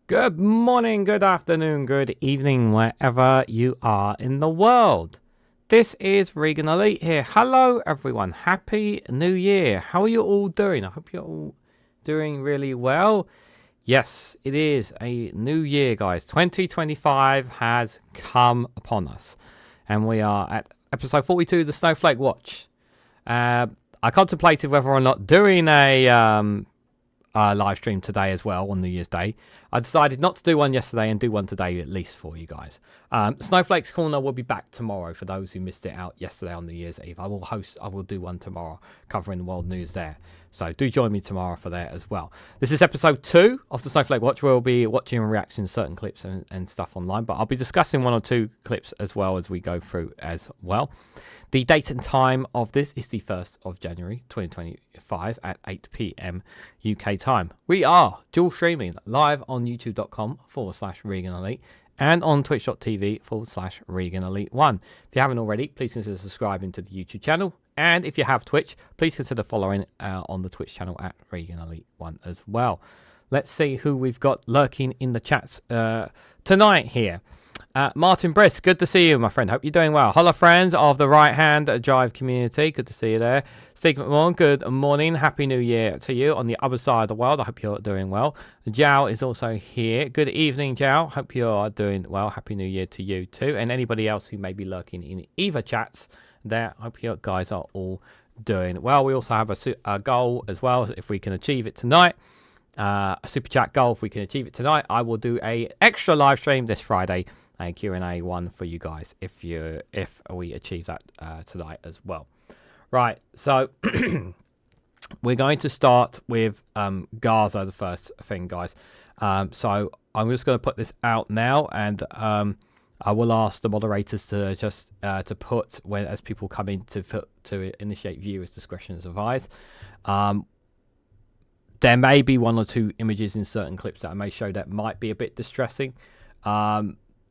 Good morning, good afternoon, good evening, wherever you are in the world. This is Reganelite here. Hello, everyone. Happy New Year. How are you all doing? I hope you're all doing really well. Yes, it is a new year, guys. 2025 has come upon us. And we are at episode 42 of the Snowflake Watch. I contemplated whether or not doing a live stream today as well on New Year's Day. I decided not to do one yesterday and do one today at least for you guys. Snowflake's Corner will be back tomorrow for those who missed it out yesterday on New Year's Eve. I will do one tomorrow covering the world news there. So do join me tomorrow for that as well. This is episode 2 of the Snowflake Watch. We'll be watching and reacting to certain clips and stuff online, but I'll be discussing 1 or 2 clips as well as we go through as well. The date and time of this is the 1st of January 2025 at 8 p.m. UK time. We are dual streaming live on youtube.com/Reganelite and on twitch.tv/Reganelite1. If you haven't already, please consider subscribing to the YouTube channel. And if you have Twitch, please consider following on the Twitch channel at Reganelite1 as well. Let's see who we've got lurking in the chats tonight here. Martin Brisk, good to see you, my friend. Hope you're doing well. Hello, friends of the Right Hand Drive community. Good to see you there. Steve McMahon, good morning. Happy New Year to you on the other side of the world. I hope you're doing well. Jow is also here. Good evening, Jow. Hope you're doing well. Happy New Year to you too. And anybody else who may be lurking in either chats there, I hope you guys are all doing well. We also have a goal as well. If we can achieve it tonight, a super chat goal. If we can achieve it tonight, I will do a extra live stream this Friday. A Q&A one for you guys if we achieve that tonight as well. Right, so we're going to start with Gaza, the first thing, guys. So I'm just going to put this out now, and I will ask the moderators to just to put as people come in to initiate viewers discretion is advised. There may be 1 or 2 images in certain clips that I may show that might be a bit distressing.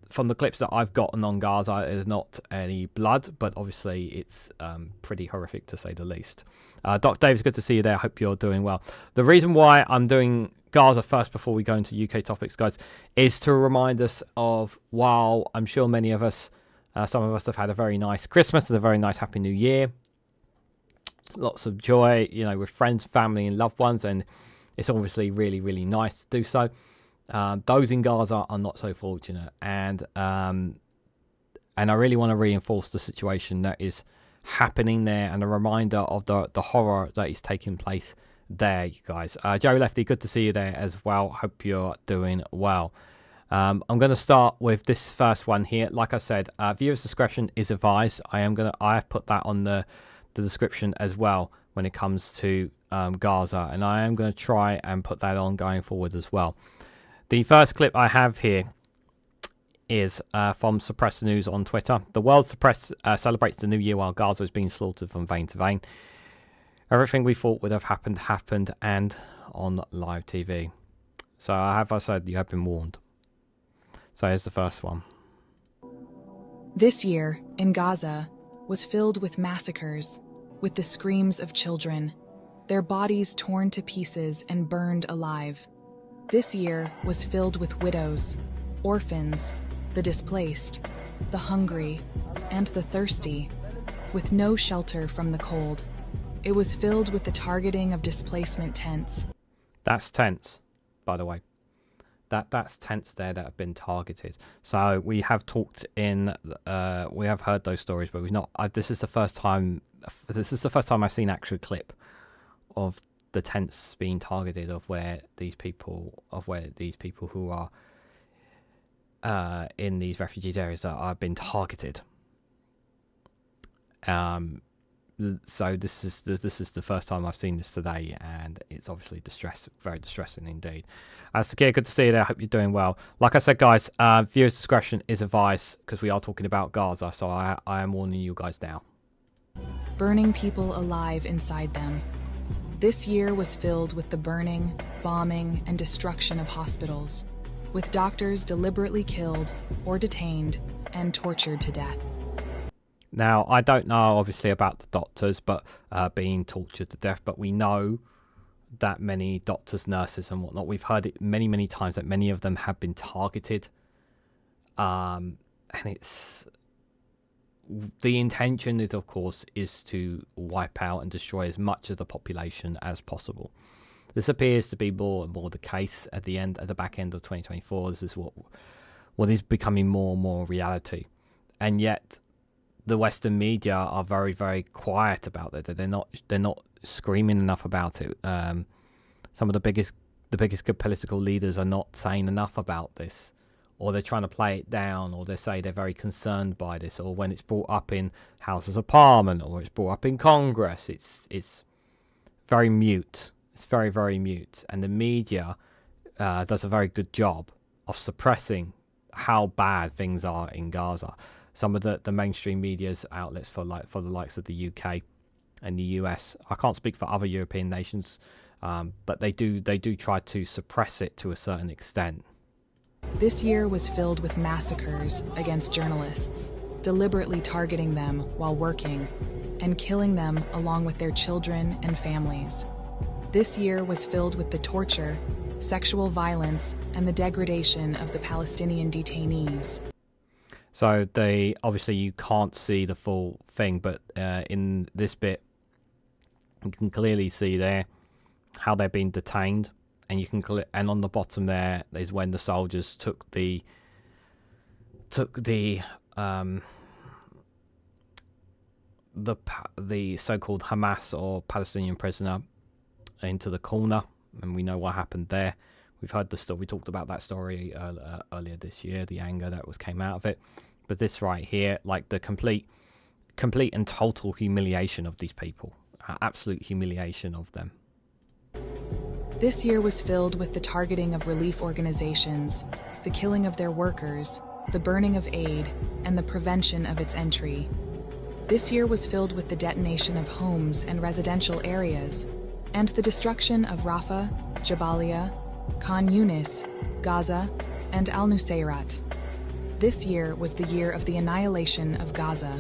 From the clips that I've gotten on Gaza, there's not any blood, but obviously it's pretty horrific to say the least. Doc Davis, good to see you there. I hope you're doing well. The reason why I'm doing Gaza first before we go into UK topics, guys, is to remind us of, while I'm sure many of us, some of us have had a very nice Christmas and a very nice Happy New Year. Lots of joy, with friends, family and loved ones, and It's obviously really, really nice to do so. Those in Gaza are not so fortunate, and I really want to reinforce the situation that is happening there, and a reminder of the horror that is taking place there, you guys. Joe Lefty, good to see you there as well. Hope you're doing well. I'm going to start with this first one here. Like I said, viewers' discretion is advised. I have put that on the description as well when it comes to Gaza, and I am going to try and put that on going forward as well. The first clip I have here is from Suppressed News on Twitter. The world celebrates the new year while Gaza is being slaughtered from vein to vein. Everything we thought would have happened, and on live TV. So I said you have been warned. So here's the first one. This year in Gaza was filled with massacres, with the screams of children, their bodies torn to pieces and burned alive. This year was filled with widows, orphans, the displaced, the hungry, and the thirsty, with no shelter from the cold. It was filled with the targeting of displacement tents. That's tents, by the way. That's tents there that have been targeted. So we have talked we have heard those stories, but we've not. This is the first time. This is the first time I've seen actual clip of the tents being targeted, of where these people who are in these refugees areas that are being targeted. So this is the first time I've seen this today, and it's obviously very distressing indeed. Sakir, good to see you there. I hope you're doing well. Like I said, guys, viewers' discretion is advised because we are talking about Gaza, so I am warning you guys now. Burning people alive inside them. This year was filled with the burning, bombing, and destruction of hospitals, with doctors deliberately killed or detained and tortured to death. Now, I don't know, obviously, about the doctors being tortured to death, but we know that many doctors, nurses, and whatnot, we've heard it many, many times that many of them have been targeted. And the intention is, of course, is to wipe out and destroy as much of the population as possible. This appears to be more and more the case at the back end of 2024. This is what is becoming more and more reality, and yet the Western media are very, very quiet about it. They're not screaming enough about it. Some of the biggest good political leaders are not saying enough about this, or they're trying to play it down, or they say they're very concerned by this, or when it's brought up in Houses of Parliament or it's brought up in Congress, it's very mute. It's very, very mute, and the media does a very good job of suppressing how bad things are in Gaza. Some of the mainstream media's outlets for the likes of the UK and the US. I can't speak for other European nations, but they do try to suppress it to a certain extent. This year was filled with massacres against journalists, deliberately targeting them while working, and killing them along with their children and families. This year was filled with the torture, sexual violence, and the degradation of the Palestinian detainees. So obviously you can't see the full thing, but in this bit, you can clearly see there how they're being detained, and you can and on the bottom there is when the soldiers took the so-called Hamas or Palestinian prisoner into the corner, and we know what happened there. We've heard the story. We talked about that story earlier this year, the anger that came out of it. But this right here, like the complete and total humiliation of these people, absolute humiliation of them. This year was filled with the targeting of relief organizations, the killing of their workers, the burning of aid, and the prevention of its entry. This year was filled with the detonation of homes and residential areas, and the destruction of Rafah, Jabalia, Khan Yunis, Gaza, and Al-Nusayrat. This year was the year of the annihilation of Gaza,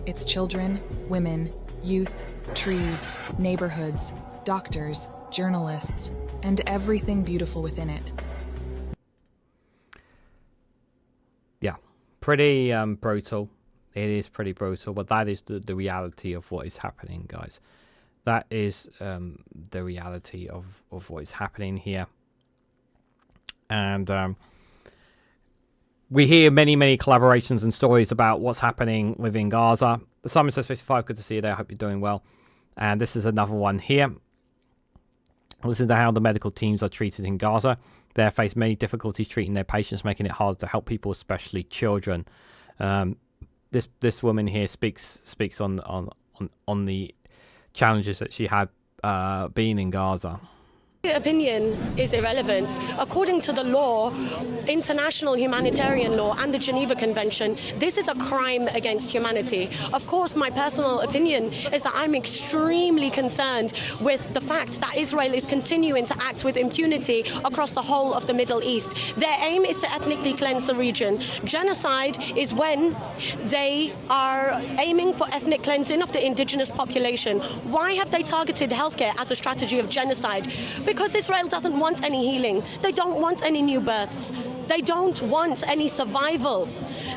its children, women, youth, trees, neighborhoods, doctors, journalists, and everything beautiful within it. Yeah, pretty brutal. It is pretty brutal, but that is the reality of what is happening, guys. That is the reality of what is happening here. And we hear many collaborations and stories about what's happening within Gaza. Simon says 55, good to see you there. I hope you're doing well. And this is another one here. Listen to how the medical teams are treated in Gaza. They face many difficulties treating their patients, making it hard to help people, especially children. This woman here speaks on the challenges that she had being in Gaza. Opinion is irrelevant. According to the law, international humanitarian law and the Geneva Convention, this is a crime against humanity. Of course, my personal opinion is that I'm extremely concerned with the fact that Israel is continuing to act with impunity across the whole of the Middle East. Their aim is to ethnically cleanse the region. Genocide is when they are aiming for ethnic cleansing of the indigenous population. Why have they targeted healthcare as a strategy of genocide? Because Israel doesn't want any healing. They don't want any new births. They don't want any survival.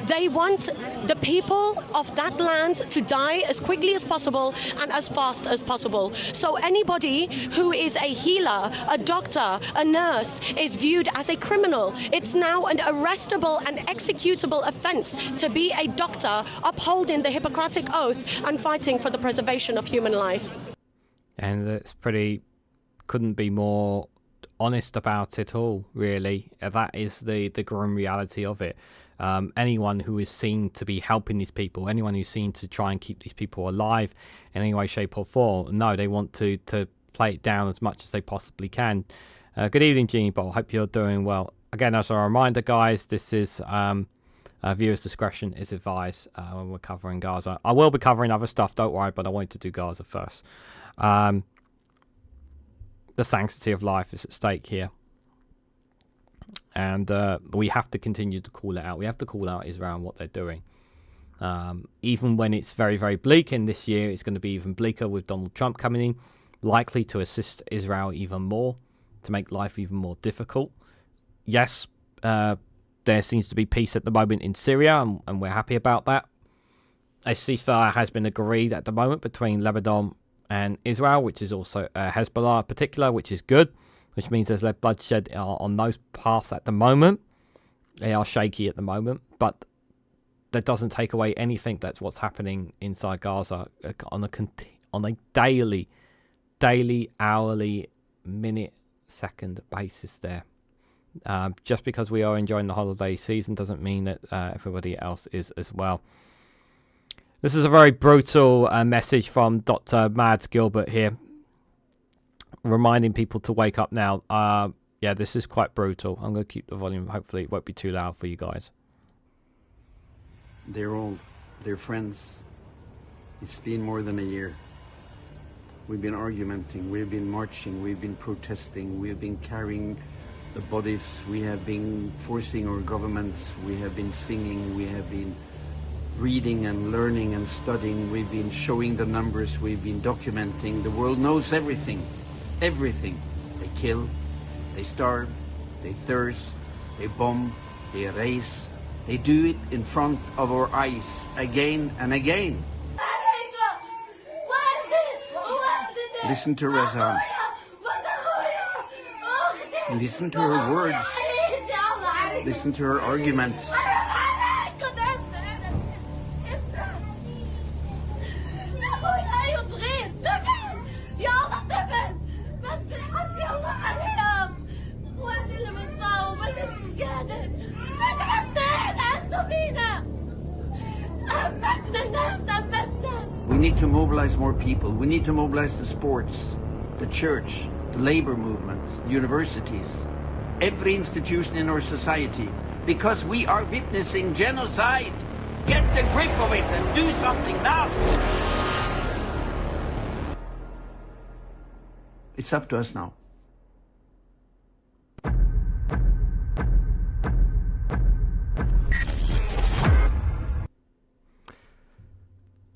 They want the people of that land to die as quickly as possible and as fast as possible. So anybody who is a healer, a doctor, a nurse is viewed as a criminal. It's now an arrestable and executable offense to be a doctor upholding the Hippocratic Oath and fighting for the preservation of human life. And it's couldn't be more honest about it all, really. That is the grim reality of it. Anyone who is seen to be helping these people, anyone who's seen to try and keep these people alive in any way, shape or form, no, they want to play it down as much as they possibly can. Good evening, Genie Bowl. Hope you're doing well. Again, as a reminder, guys, this is viewers' discretion is advised when we're covering Gaza. I will be covering other stuff, don't worry, but I wanted to do Gaza first. The sanctity of life is at stake here. And we have to continue to call it out. We have to call out Israel and what they're doing. Even when it's very bleak, and this year it's going to be even bleaker with Donald Trump coming in, likely to assist Israel even more, to make life even more difficult. Yes, there seems to be peace at the moment in Syria, and we're happy about that. A ceasefire has been agreed at the moment between Lebanon and Israel, which is also Hezbollah in particular, which is good, which means there's less bloodshed on those paths at the moment. They are shaky at the moment, but that doesn't take away anything. That's what's happening inside Gaza on a daily, hourly, minute, second basis there. Just because we are enjoying the holiday season doesn't mean that everybody else is as well. This is a very brutal message from Dr. Mads Gilbert here, reminding people to wake up now. Yeah, this is quite brutal. I'm going to keep the volume. Hopefully it won't be too loud for you guys. They're old. They're friends. It's been more than a year. We've been argumenting. We've been marching. We've been protesting. We've been carrying the bodies. We have been forcing our governments. We have been singing. We have been reading and learning and studying. We've been showing the numbers. We've been documenting. The world knows everything. Everything. They kill. They starve. They thirst. They bomb. They erase. They do it in front of our eyes again and again. Listen to Razan. Listen to her words. Listen to her arguments. We need to mobilize more people. We need to mobilize the sports, the church, the labor movement, universities, every institution in our society, because we are witnessing genocide. Get the grip of it and do something now. It's up to us now.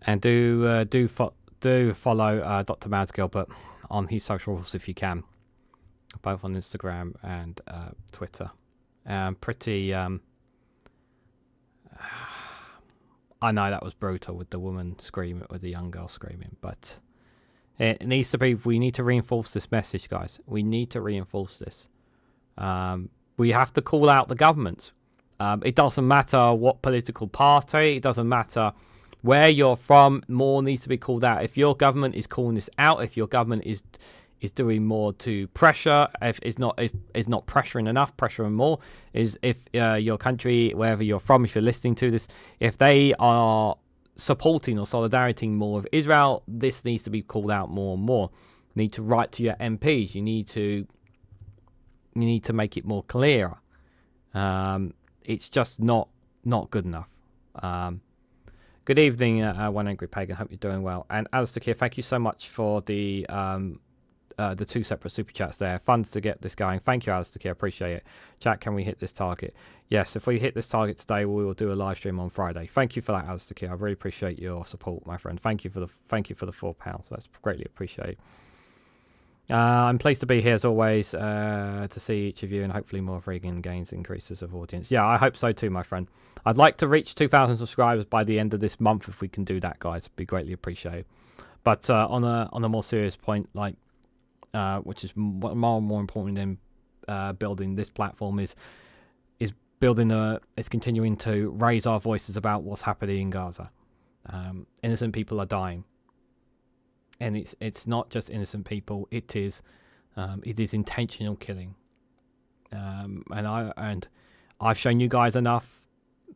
And do follow Dr. Mads Gilbert on his socials if you can, both on Instagram and Twitter. Pretty. I know that was brutal with the woman screaming, with the young girl screaming, but It needs to be. We need to reinforce this message, guys. We need to reinforce this. We have to call out the governments. It doesn't matter what political party. It doesn't matter where you're from. More needs to be called out. If your government is calling this out, if your government is doing more to pressure, if is not pressuring enough, pressuring more, is if your country, wherever you're from, if you're listening to this, if they are supporting or solidarity more with Israel, this needs to be called out more and more. You need to write to your MPs. You need to make it more clear. It's just not good enough. Good evening, One Angry Pagan. Hope you're doing well. And Alistair here, thank you so much for the 2 separate super chats there. Funds to get this going. Thank you, Alistair. Appreciate it. Chat, can we hit this target? Yes, if we hit this target today, we will do a live stream on Friday. Thank you for that, Alistair. I really appreciate your support, my friend. Thank you for the £4. That's greatly appreciated. I'm pleased to be here as always to see each of you, and hopefully more of Regan gains increases of audience. Yeah, I hope so too, my friend. I'd like to reach 2,000 subscribers by the end of this month. If we can do that, guys, it'd be greatly appreciated. But on a more serious point, like which is more important than building this platform, is continuing to raise our voices about what's happening in Gaza. Innocent people are dying. And it's not just innocent people. It is intentional killing. And I've shown you guys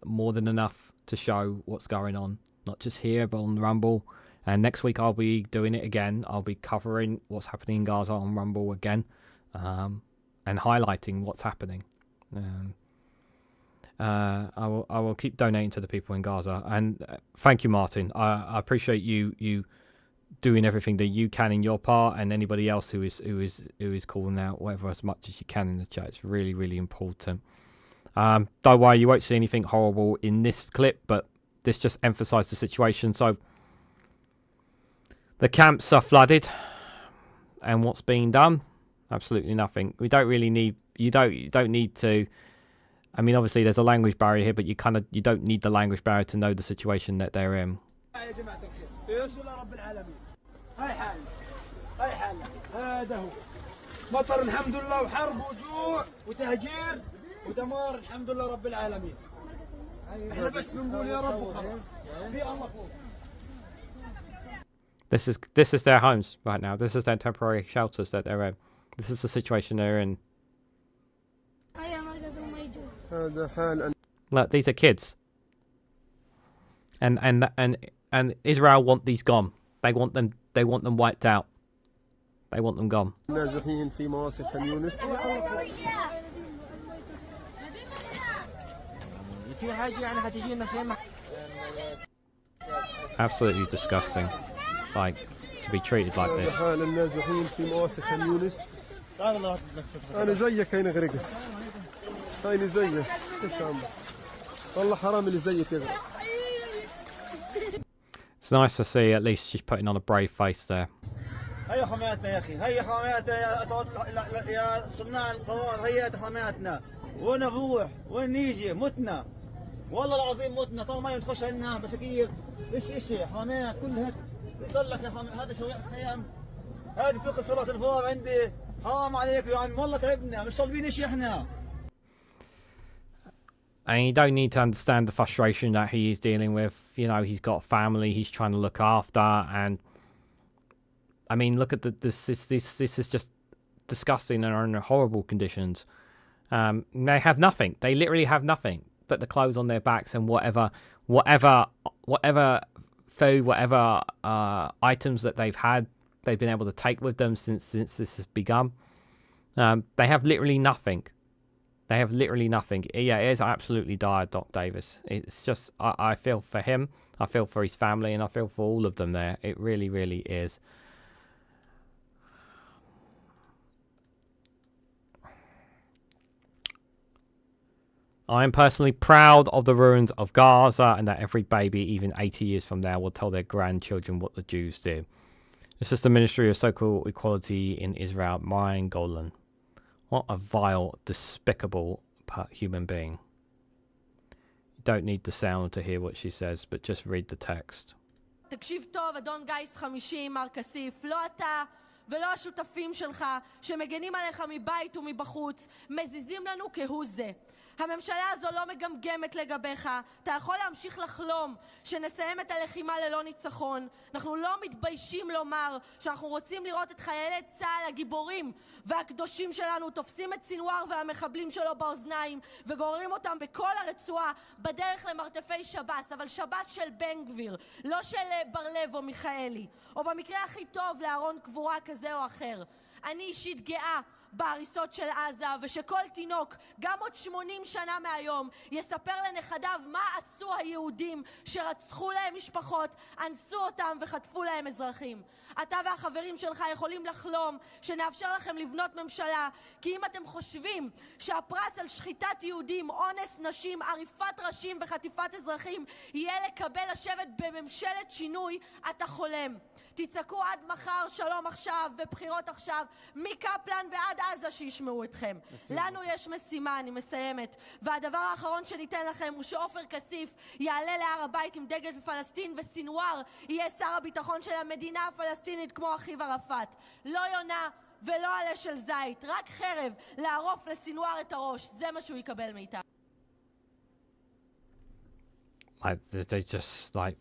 more than enough, to show what's going on, not just here but on Rumble. And next week I'll be doing it again. I'll be covering what's happening in Gaza on Rumble again, and highlighting what's happening. I will keep donating to the people in Gaza. And thank you, Martin. I appreciate you doing everything that you can in your part, and anybody else who is calling out whatever as much as you can in the chat. It's really, really important. Don't worry, you won't see anything horrible in this clip, but this just emphasized the situation. So the camps are flooded, and what's being done? Absolutely nothing. We don't really need. You don't need to. I mean, obviously there's a language barrier here, but you don't need the language barrier to know the situation that they're in. هاي حالنا هاي حالنا هذا هو مطر الحمد لله وحرب وجوع وتهجير ودمار الحمد لله رب العالمين. احنا بس بنقول يا رب وخلاص في الله فوق. This is their homes right now. This is their temporary shelters that they're in. This is the situation they're in. Look, these are kids. And Israel want these gone. They want them wiped out. They want them gone. Absolutely disgusting. Like, to be treated like this. أنا زيك هنا غرقت. هاي زيك. إيش عم؟ والله حرام اللي زيك يغرق. It's nice to see at least she's putting on a brave face there. هيا خماتنا يا أخي، هيا خماتنا يا صناع القرار، هيا خماتنا. وين نروح؟ وين نيجي؟ متنا. والله العظيم متنا، طال ما تخش عنا مشاكير. إيش حمات كلها. يصل لك يا حمات، هذا شوية خيام. هذه توقف صلاة الفجر عندي. حرام عليك يا عم، والله تعبنا، مش طالبين إيش إحنا. And you don't need to understand the frustration that he is dealing with. You know, he's got a family he's trying to look after, and I mean, look at this is just disgusting and are in horrible conditions. They have nothing. They literally have nothing but the clothes on their backs and whatever food, whatever items that they've been able to take with them since this has begun. They have literally nothing. They have literally nothing. Yeah, it is absolutely dire, Doc Davis. It's just, I feel for him, I feel for his family, and I feel for all of them there. It really, really is. I am personally proud of the ruins of Gaza, and that every baby, even 80 years from now, will tell their grandchildren what the Jews did. It's just the Ministry of So-Called Equality in Israel, Mayan Golan. What a vile, despicable human being. You don't need the sound to hear what she says, but just read the text. תקשיב טוב, אדון גיס 50, מר כסיף, לא אתה ולא השותפים שלך שמגנים עליך מבית ומבחוץ מזיזים לנו כהוא זה. הממשלה הזו לא מגמגמת לגביך. אתה יכול להמשיך לחלום שנסיים את הלחימה ללא ניצחון. אנחנו לא מתביישים לומר שאנחנו רוצים לראות את חיילי צה"ל הגיבורים והקדושים שלנו תופסים את סינואר והמחבלים שלו באוזניים וגוררים אותם בכל הרצועה בדרך למרתפי שב"ס, אבל שב"ס של בן גביר, לא של ברלב או מיכאלי, או במקרה הכי טוב לארון קבורה כזה או אחר. אני אישית גאה בהריסות של עזה, ושכל תינוק, גם עוד 80 שנה מהיום, יספר לנכדיו מה עשו היהודים שרצחו להם משפחות, אנסו אותם וחטפו להם אזרחים. אתה והחברים שלך יכולים לחלום שנאפשר לכם לבנות ממשלה, כי אם אתם חושבים שהפרס על שחיטת יהודים, אונס נשים, עריפת ראשים וחטיפת אזרחים יהיה לקבל לשבת בממשלת שינוי, אתה חולם. תצעקו עד מחר שלום עכשיו ובחירות עכשיו, מקפלן ועד עזה שישמעו אתכם. לנו יש משימה, אני מסיימת, והדבר האחרון שניתן לכם הוא שעופר כסיף יעלה להר הבית עם דגל פלסטין, וסינואר יהיה שר הביטחון של המדינה הפלסטינית כמו אחיו ערפאת. לא יונה ולא עלה של זית, רק חרב לערוף לסינואר את הראש, זה מה שהוא יקבל מאיתה. They just like,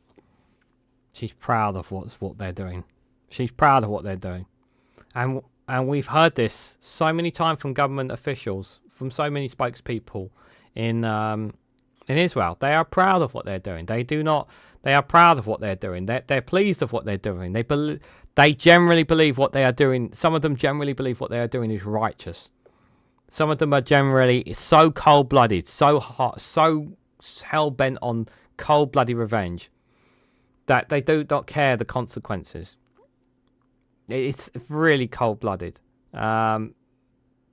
she's proud of what they're doing. She's proud of what they're doing. And we've heard this so many times from government officials, from so many spokespeople in Israel. They are proud of what they're doing. They are proud of what they're doing. They're pleased of what they're doing. They generally believe what they are doing. Some of them generally believe what they are doing is righteous. Some of them are generally so cold-blooded, so hot, so hell-bent on cold-blooded revenge that they do not care the consequences. It's really cold-blooded,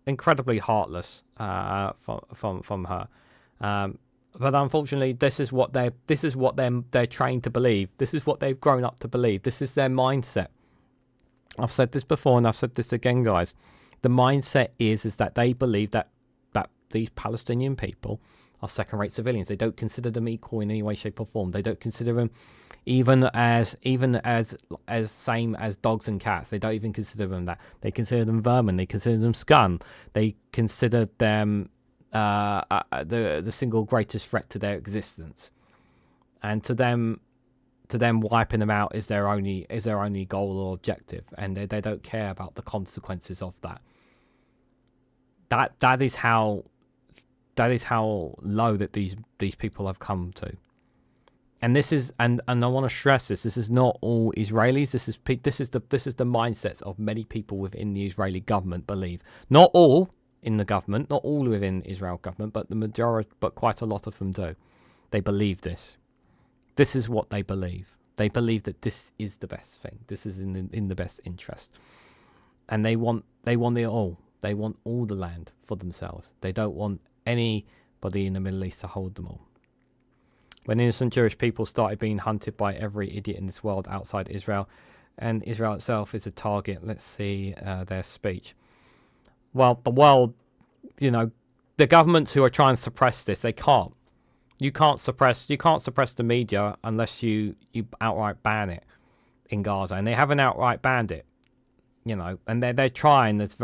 incredibly heartless from her. But unfortunately, this is what they're trained to believe. This is what they've grown up to believe. This is their mindset. I've said this before, and I've said this again, guys. The mindset is that they believe that these Palestinian people are second-rate civilians. They don't consider them equal in any way, shape, or form. They don't consider them even as same as dogs and cats. They don't even consider them that. They consider them vermin. They consider them scum. They consider them the single greatest threat to their existence. And to them, wiping them out is their only goal or objective, and they don't care about the consequences of that. That is how low that these people have come to. And this is, and I want to stress this. This is not all Israelis. This is the mindsets of many people within the Israeli government believe. Not all in the government, not all within Israel government, but the majority, but quite a lot of them do. They believe this. This is what they believe. They believe that this is the best thing. This is in the best interest, and they want it all. They want all the land for themselves. They don't want anybody in the Middle East to hold them all. When innocent Jewish people started being hunted by every idiot in this world outside Israel, and Israel itself is a target. Let's see their speech. Well, the world, the governments who are trying to suppress this, they can't. You can't suppress the media unless you outright ban it in Gaza, and they haven't outright banned it. And they're trying. There's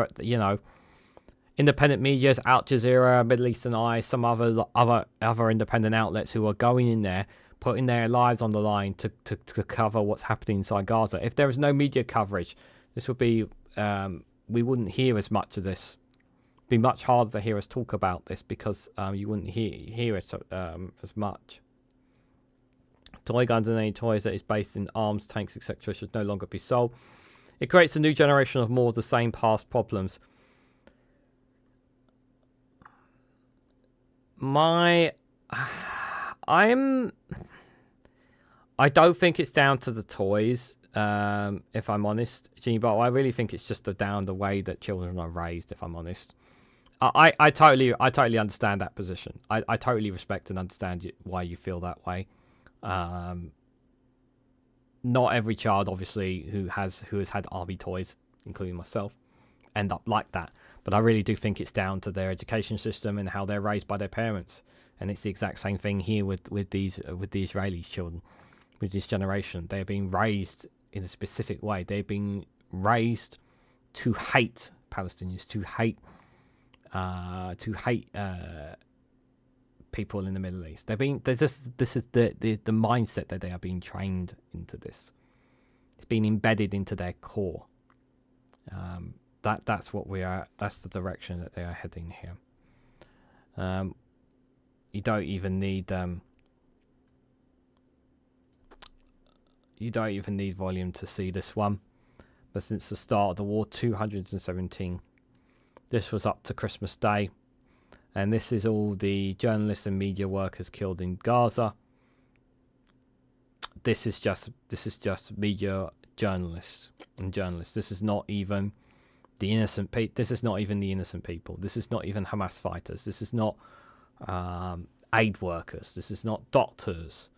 independent media's Al Jazeera, Middle Eastern Eye, some other independent outlets who are going in there, putting their lives on the line to cover what's happening inside Gaza. If there was no media coverage, this would be we wouldn't hear as much of this. It'd be much harder to hear us talk about this because you wouldn't hear it as much. Toy guns and any toys that is based in arms, tanks, etc. should no longer be sold. It creates a new generation of more of the same past problems. I don't think it's down to the toys, if I'm honest, Gene, but I really think it's just down the way that children are raised, if I'm honest. I totally understand that position. I totally respect and understand why you feel that way. Not every child, obviously, who has had army toys, including myself, end up like that. But I really do think it's down to their education system and how they're raised by their parents. And it's the exact same thing here with the Israeli children. with this generation. They're being raised in a specific way. They're being raised to hate Palestinians, to hate people in the Middle East. This is the mindset that they are being trained into. This it's been embedded into their core. That's what we are. That's the direction that they are heading here. You don't even need volume to see this one. But since the start of the war, 217. This was up to Christmas Day, and this is all the journalists and media workers killed in Gaza. This is just media journalists and journalists. This is not even the innocent people. This is not even the innocent people. This is not even Hamas fighters. This is not aid workers. This is not doctors.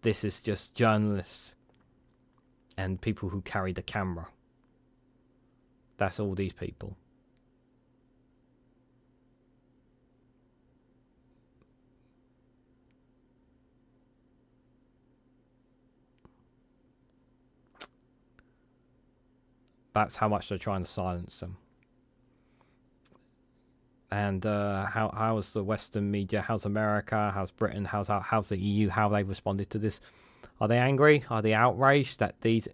This is just journalists and people who carry the camera. That's all these people. That's how much they're trying to silence them. And how's the Western media? How's America? How's Britain? How's the EU? How they responded to this? Are they angry? Are they outraged that these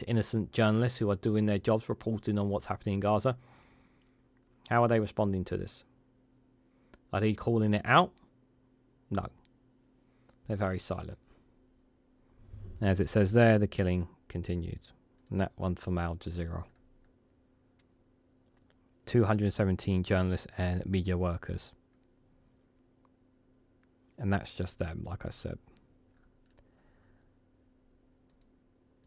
innocent journalists who are doing their jobs, reporting on what's happening in Gaza? How are they responding to this? Are they calling it out? No. They're very silent. As it says there, the killing continues. And that one's from Al Jazeera. 217 journalists and media workers. And that's just them, like I said.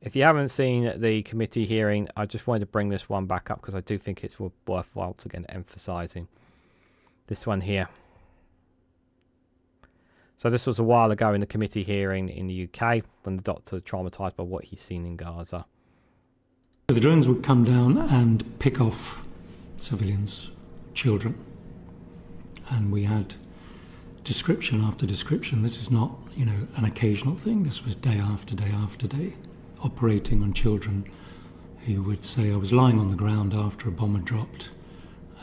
If you haven't seen the committee hearing, I just wanted to bring this one back up because I do think it's worthwhile to again emphasising this one here. So this was a while ago in the committee hearing in the UK when the doctor was traumatised by what he's seen in Gaza. The drones would come down and pick off civilians, children, and we had description after description. This is not, an occasional thing. This was day after day after day, operating on children who would say, I was lying on the ground after a bomb had dropped,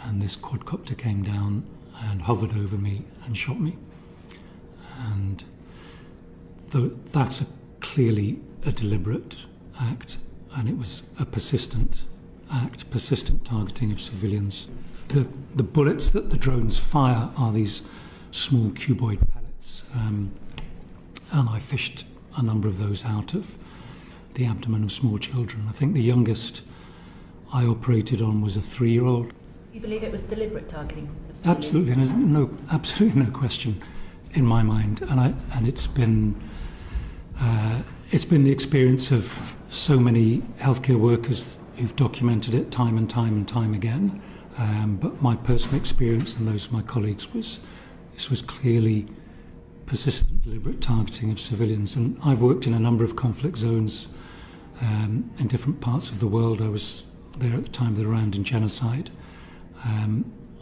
and this quadcopter came down and hovered over me and shot me. And that's clearly a deliberate act. And it was a persistent act, persistent targeting of civilians. The bullets that the drones fire are these small cuboid pellets, and I fished a number of those out of the abdomen of small children. I think the youngest I operated on was a 3-year-old. You believe it was deliberate targeting of civilians? Absolutely, there's absolutely no question in my mind, and it's been the experience of so many healthcare workers who've documented it time and time and time again. But my personal experience and those of my colleagues this was clearly persistent, deliberate targeting of civilians. And I've worked in a number of conflict zones in different parts of the world. I was there at the time of the Rwandan genocide.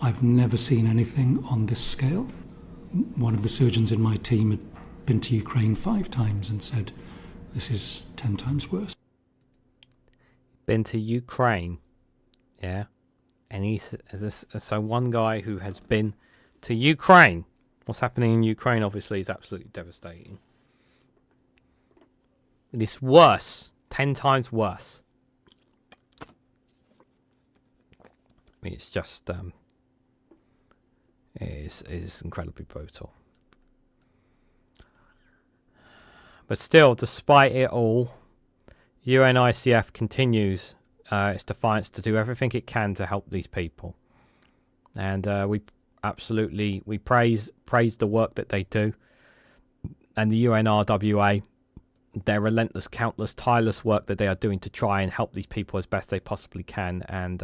I've never seen anything on this scale. One of the surgeons in my team had been to Ukraine 5 times and said, this is 10 times worse. Been to Ukraine, yeah, and so one guy who has been to Ukraine. What's happening in Ukraine, obviously, is absolutely devastating. It's worse, 10 times worse. I mean, it's just it is incredibly brutal. But still, despite it all, UNICEF continues its defiance to do everything it can to help these people, and we praise the work that they do, and the UNRWA, their relentless, countless, tireless work that they are doing to try and help these people as best they possibly can, and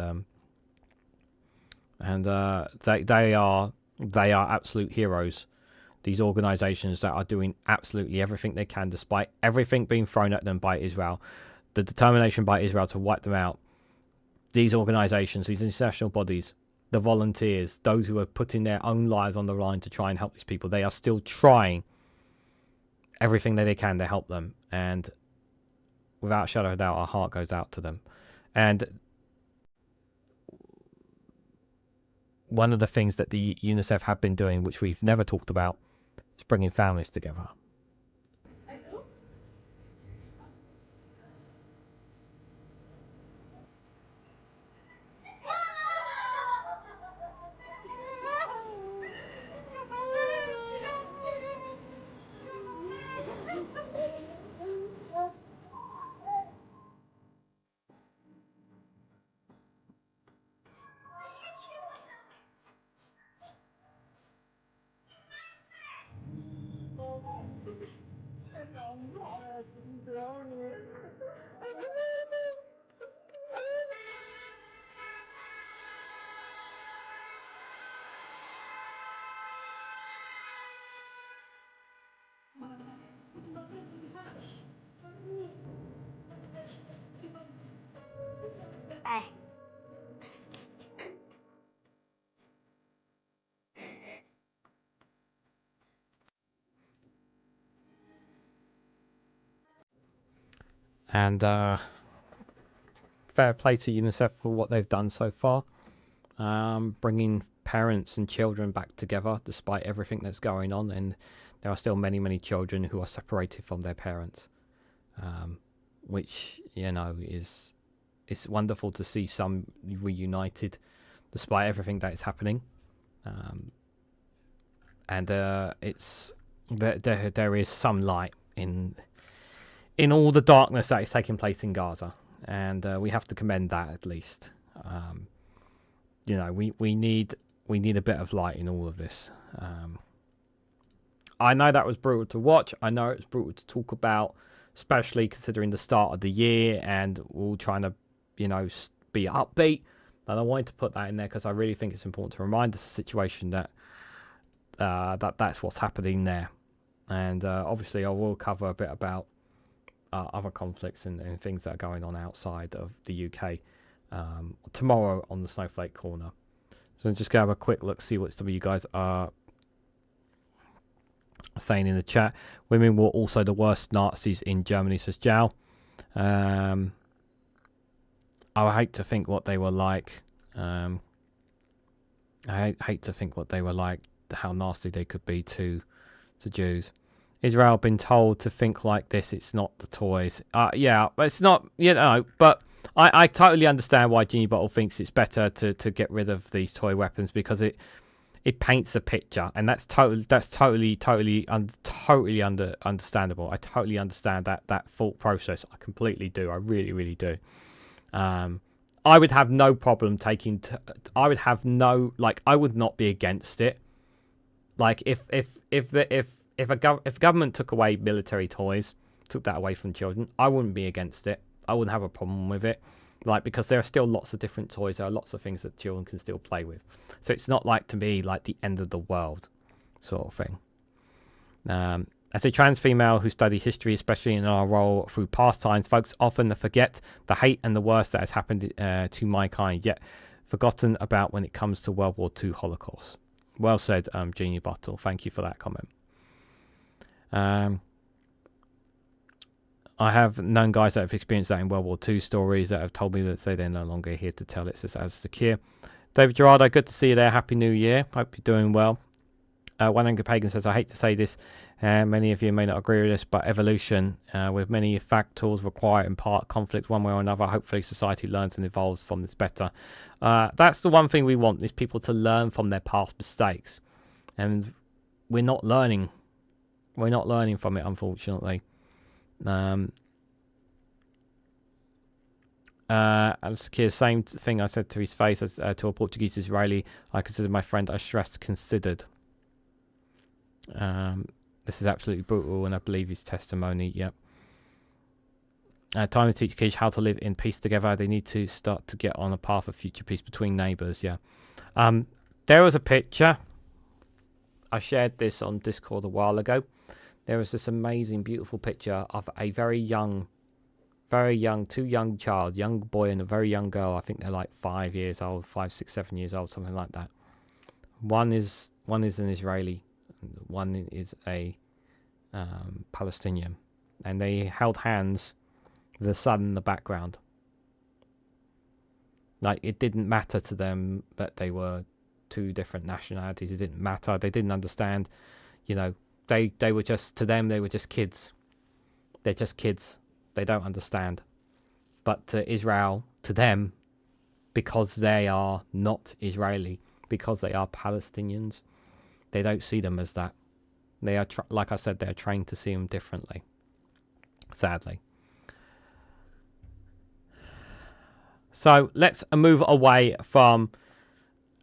they are absolute heroes. These organisations that are doing absolutely everything they can, despite everything being thrown at them by Israel, the determination by Israel to wipe them out. These organisations, these international bodies, the volunteers, those who are putting their own lives on the line to try and help these people, they are still trying everything that they can to help them, and without a shadow of a doubt, our heart goes out to them. And one of the things that the UNICEF have been doing, which we've never talked about, is bringing families together. And fair play to UNICEF for what they've done so far, bringing parents and children back together despite everything that's going on. And there are still many, many children who are separated from their parents, which, you know, it's wonderful to see some reunited despite everything that is happening. And it's there is some light in all the darkness that is taking place in Gaza, and we have to commend that at least. You know, we need a bit of light in all of this. I know that was brutal to watch. I know it's brutal to talk about, especially considering the start of the year, and we're all trying to, you know, be upbeat. And I wanted to put that in there because I really think it's important to remind us of the situation that that's what's happening there. And obviously, I will cover a bit about other conflicts and things that are going on outside of the UK tomorrow on the Snowflake Corner. So I'm just going to have a quick look, see what some of you guys are saying in the chat. Women were also the worst Nazis in Germany, says Jal. I would hate to think what they were like. I hate to think what they were like, how nasty they could be to Jews. Israel been told to think like this. It's not the toys. Yeah, it's not, you know, but I totally understand why Genie Bottle thinks it's better to get rid of these toy weapons, because it paints a picture, and that's totally understandable. I totally understand that thought process. I completely do. I really do. I would have no problem taking. I would have no, like, I would not be against it. Like if a government took away military toys, took that away from children, I wouldn't be against it. I wouldn't have a problem with it, like, because there are still lots of different toys. There are lots of things that children can still play with. So it's not like, to me, like the end of the world sort of thing. As a trans female who study history, especially in our role through past times, folks often forget the hate and the worst that has happened to mankind, yet forgotten about when it comes to World War II Holocaust. Well said, Genie Bottle. Thank you for that comment. I have known guys that have experienced that in World War II stories that have told me that they're no longer here to tell it. Says as secure. David Gerardo, good to see you there. Happy New Year. Hope you're doing well. One Angry Pagan says, I hate to say this, many of you may not agree with this, but evolution, with many factors, require in part conflict one way or another. Hopefully society learns and evolves from this better. That's the one thing we want, is people to learn from their past mistakes. And we're not learning. We're not learning from it, unfortunately. And Sakir, same thing I said to his face as to a Portuguese Israeli I consider my friend. I stressed considered. This is absolutely brutal, and I believe his testimony. Yep. Time to teach kids how to live in peace together. They need to start to get on a path of future peace between neighbours. Yeah. There was a picture. I shared this on Discord a while ago. There was this amazing, beautiful picture of a very young, two young child, young boy and a very young girl. I think they're like 5 years old, 5, 6, 7 years old, something like that. One is an Israeli, one is a Palestinian, and they held hands with the sun in the background. Like, it didn't matter to them that they were two different nationalities. It didn't matter. They didn't understand. You know, they were just, to them, they were just kids. They're just kids. They don't understand. But to Israel, to them, because they are not Israeli, because they are Palestinians, they don't see them as that. They are, like I said, they're trained to see them differently. Sadly. So let's move away from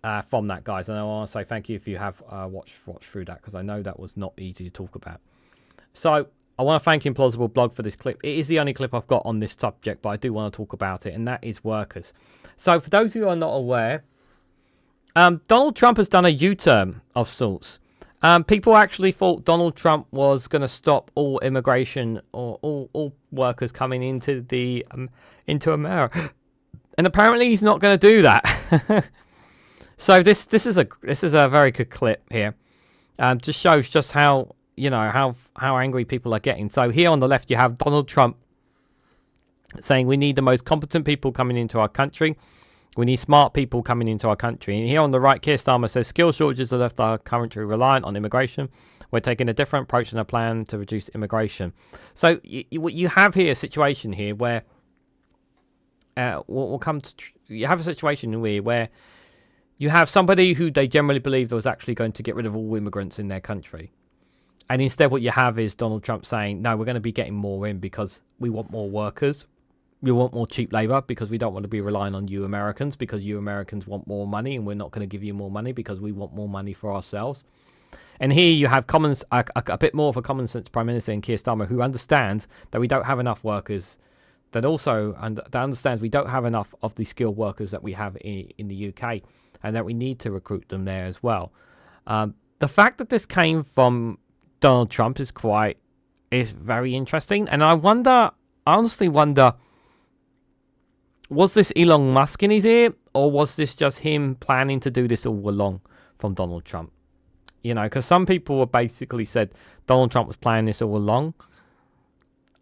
that, guys. And I want to say thank you if you have watched through that, because I know that was not easy to talk about. So I want to thank Implausible Blog for this clip. It is the only clip I've got on this subject, but I do want to talk about it, and that is workers. So for those who are not aware, Donald Trump has done a U-turn of sorts. People actually thought Donald Trump was going to stop all immigration or all workers coming into America, and apparently he's not going to do that. So this is a very good clip here. Just shows just how, you know, how angry people are getting. So here on the left you have Donald Trump saying we need the most competent people coming into our country. We need smart people coming into our country. And here on the right, Keir Starmer says skill shortages have left our country reliant on immigration. We're taking a different approach and a plan to reduce immigration. So you have here a situation here where you have a situation where you have somebody who they generally believe was actually going to get rid of all immigrants in their country. And instead what you have is Donald Trump saying, no, we're going to be getting more in because we want more workers. We want more cheap labor because we don't want to be relying on you Americans, because you Americans want more money and we're not going to give you more money because we want more money for ourselves. And here you have a bit more of a common sense Prime Minister in Keir Starmer, who understands that we don't have enough workers, that understands we don't have enough of the skilled workers that we have in the UK, and that we need to recruit them there as well. The fact that this came from Donald Trump is very interesting. And I honestly wonder, was this Elon Musk in his ear, or was this just him planning to do this all along from Donald Trump? You know, because some people have basically said Donald Trump was planning this all along.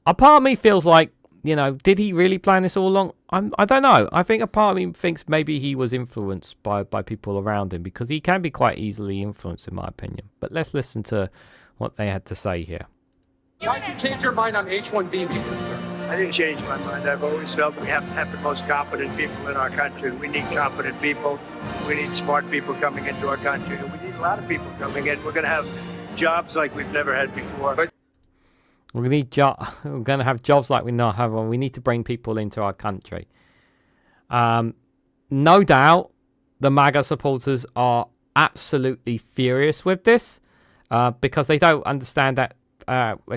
A part of me feels like, you know, did he really plan this all along? I don't know. I think a part of me thinks maybe he was influenced by people around him, because he can be quite easily influenced, in my opinion. But let's listen to what they had to say here. Why did you change your mind on H-1B visas? I didn't change my mind. I've always felt we have to have the most competent people in our country. We need competent people. We need smart people coming into our country. And we need a lot of people coming in. We're going to have jobs like we've never had before. We're going to have jobs like we not have. We need to bring people into our country. No doubt, the MAGA supporters are absolutely furious with this, because they don't understand that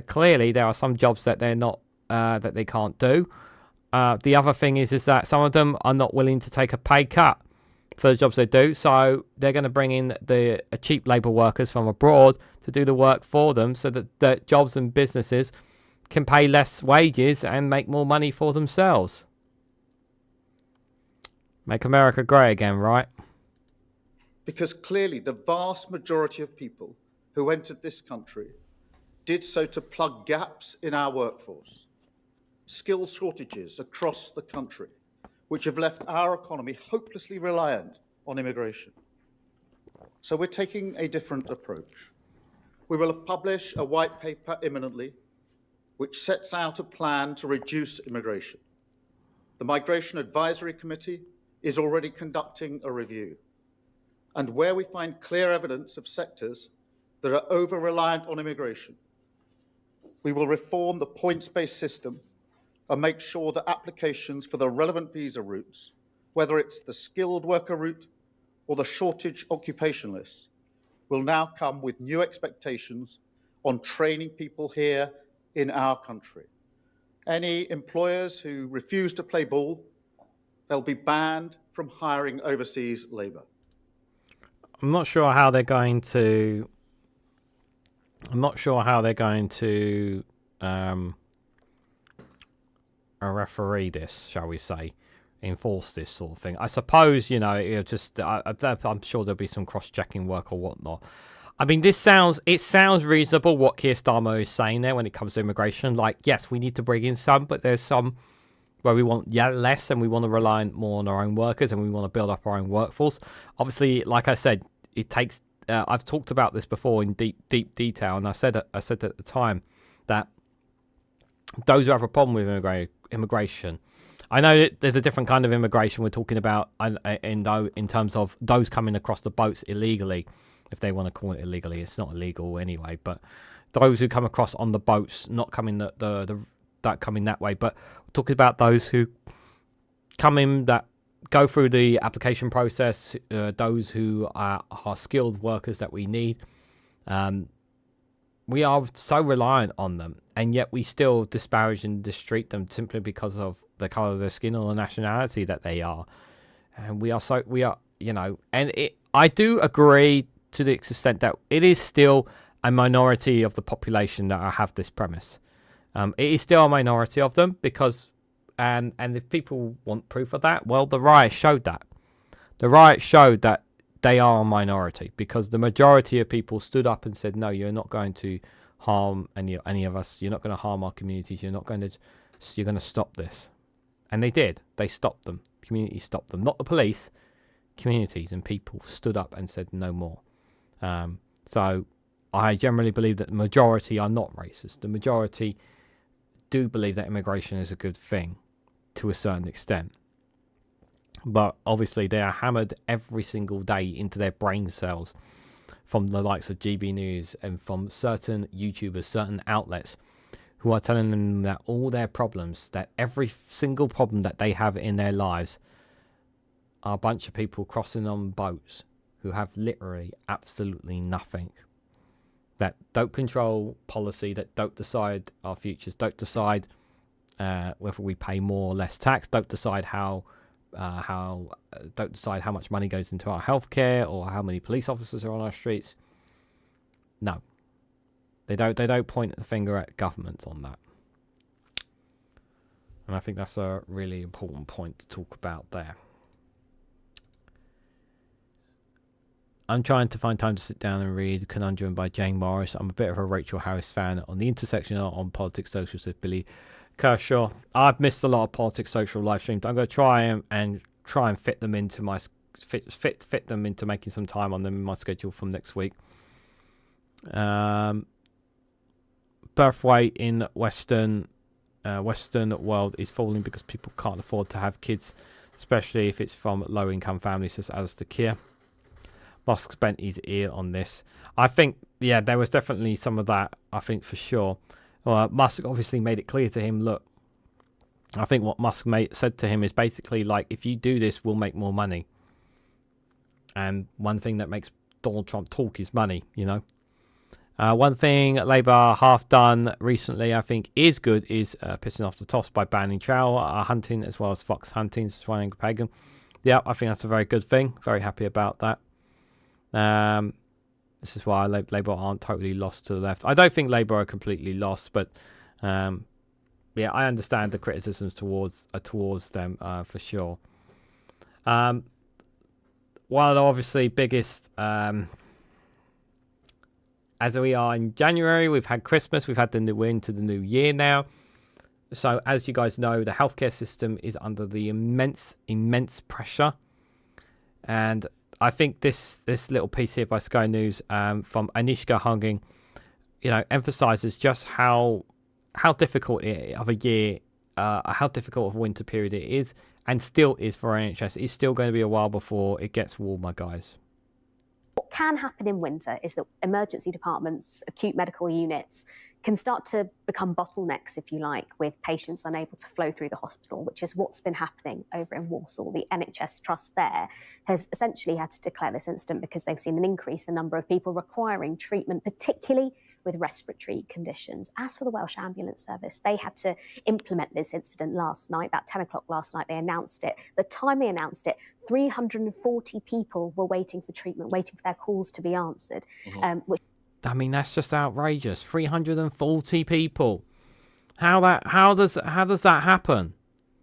clearly there are some jobs that they're not that they can't do. The other thing is that some of them are not willing to take a pay cut for the jobs they do, so they're going to bring in the cheap labour workers from abroad to do the work for them, so that the jobs and businesses can pay less wages and make more money for themselves. Make America great again, right? Because clearly the vast majority of people who entered this country did so to plug gaps in our workforce, skill shortages across the country, which have left our economy hopelessly reliant on immigration. So we're taking a different approach. We will publish a white paper imminently, which sets out a plan to reduce immigration. The Migration Advisory Committee is already conducting a review. And where we find clear evidence of sectors that are over-reliant on immigration, we will reform the points-based system and make sure that applications for the relevant visa routes, whether it's the skilled worker route or the shortage occupation list, will now come with new expectations on training people here in our country. Any employers who refuse to play ball, they'll be banned from hiring overseas labour. I'm not sure how they're going to referee this, shall we say, enforce this sort of thing. I suppose, you know, I'm sure there'll be some cross-checking work or whatnot. I mean, it sounds reasonable what Keir Starmer is saying there when it comes to immigration. Like, yes, we need to bring in some, but there's some where we want less, and we want to rely more on our own workers, and we want to build up our own workforce. Obviously, like I said, it takes. I've talked about this before in deep detail, and I said at the time that those who have a problem with immigration. I know that there's a different kind of immigration we're talking about in terms of those coming across the boats illegally, if they want to call it illegally. It's not illegal anyway, but those who come across on the boats, not coming that coming that way, but we're talking about those who come in that go through the application process, those who are skilled workers that we need. We are so reliant on them, and yet we still disparage and mistreat them simply because of the color of their skin or the nationality that they are. And I do agree to the extent that it is still a minority of the population that have this premise. It is still a minority of them because, and if people want proof of that, well, the riot showed that. The riot showed that they are a minority because the majority of people stood up and said, no, you're not going to harm any of us. You're not going to harm our communities. You're going to stop this. And they did. They stopped them. Communities stopped them. Not the police. Communities and people stood up and said no more. So I generally believe that the majority are not racist. The majority do believe that immigration is a good thing to a certain extent. But obviously they are hammered every single day into their brain cells from the likes of GB News and from certain YouTubers, certain outlets who are telling them that all their problems, that every single problem that they have in their lives are a bunch of people crossing on boats who have literally absolutely nothing, that don't control policy, that don't decide our futures, don't decide whether we pay more or less tax, don't decide how much money goes into our healthcare or how many police officers are on our streets. No, they don't point the finger at government on that, and I think that's a really important point to talk about there. I'm trying to find time to sit down and read Conundrum by Jane Morris. I'm a bit of a Rachel Harris fan. On the intersection on Politics Social, says Billy Kershaw. I've missed a lot of Politics Social live streams. I'm going to try and fit them into my fit them into making some time on them in my schedule from next week. Birth rate in Western world is falling because people can't afford to have kids, especially if it's from low income families, says Alistair Keir. Musk spent his ear on this. I think, yeah, there was definitely some of that, I think, for sure. Musk obviously made it clear to him, look, I think what Musk said to him is basically like, if you do this, we'll make more money. And one thing that makes Donald Trump talk is money, you know. One thing Labour half done recently, I think, is good, is pissing off the toss by banning trout hunting as well as fox hunting, Swan Pagan. Yeah, I think that's a very good thing. Very happy about that. This is why Labour aren't totally lost to the left. I don't think Labour are completely lost, but yeah, I understand the criticisms towards them for sure. One of the obviously biggest, as we are in January, we've had Christmas, we're into the new year now. So as you guys know, the healthcare system is under the immense pressure, and I think this little piece here by Sky News from Anishka Hunging, you know, emphasizes just how difficult of a year, how difficult of a winter period it is, and still is for NHS. It's still going to be a while before it gets warmer, guys. What can happen in winter is that emergency departments, acute medical units, can start to become bottlenecks, if you like, with patients unable to flow through the hospital, which is what's been happening over in Walsall. The NHS Trust there has essentially had to declare this incident because they've seen an increase in the number of people requiring treatment, particularly with respiratory conditions. As for the Welsh Ambulance Service, they had to implement this incident last night, about 10 o'clock last night. They announced it. The time they announced it, 340 people were waiting for treatment, waiting for their calls to be answered, which I mean, that's just outrageous. 340 people. How does that happen?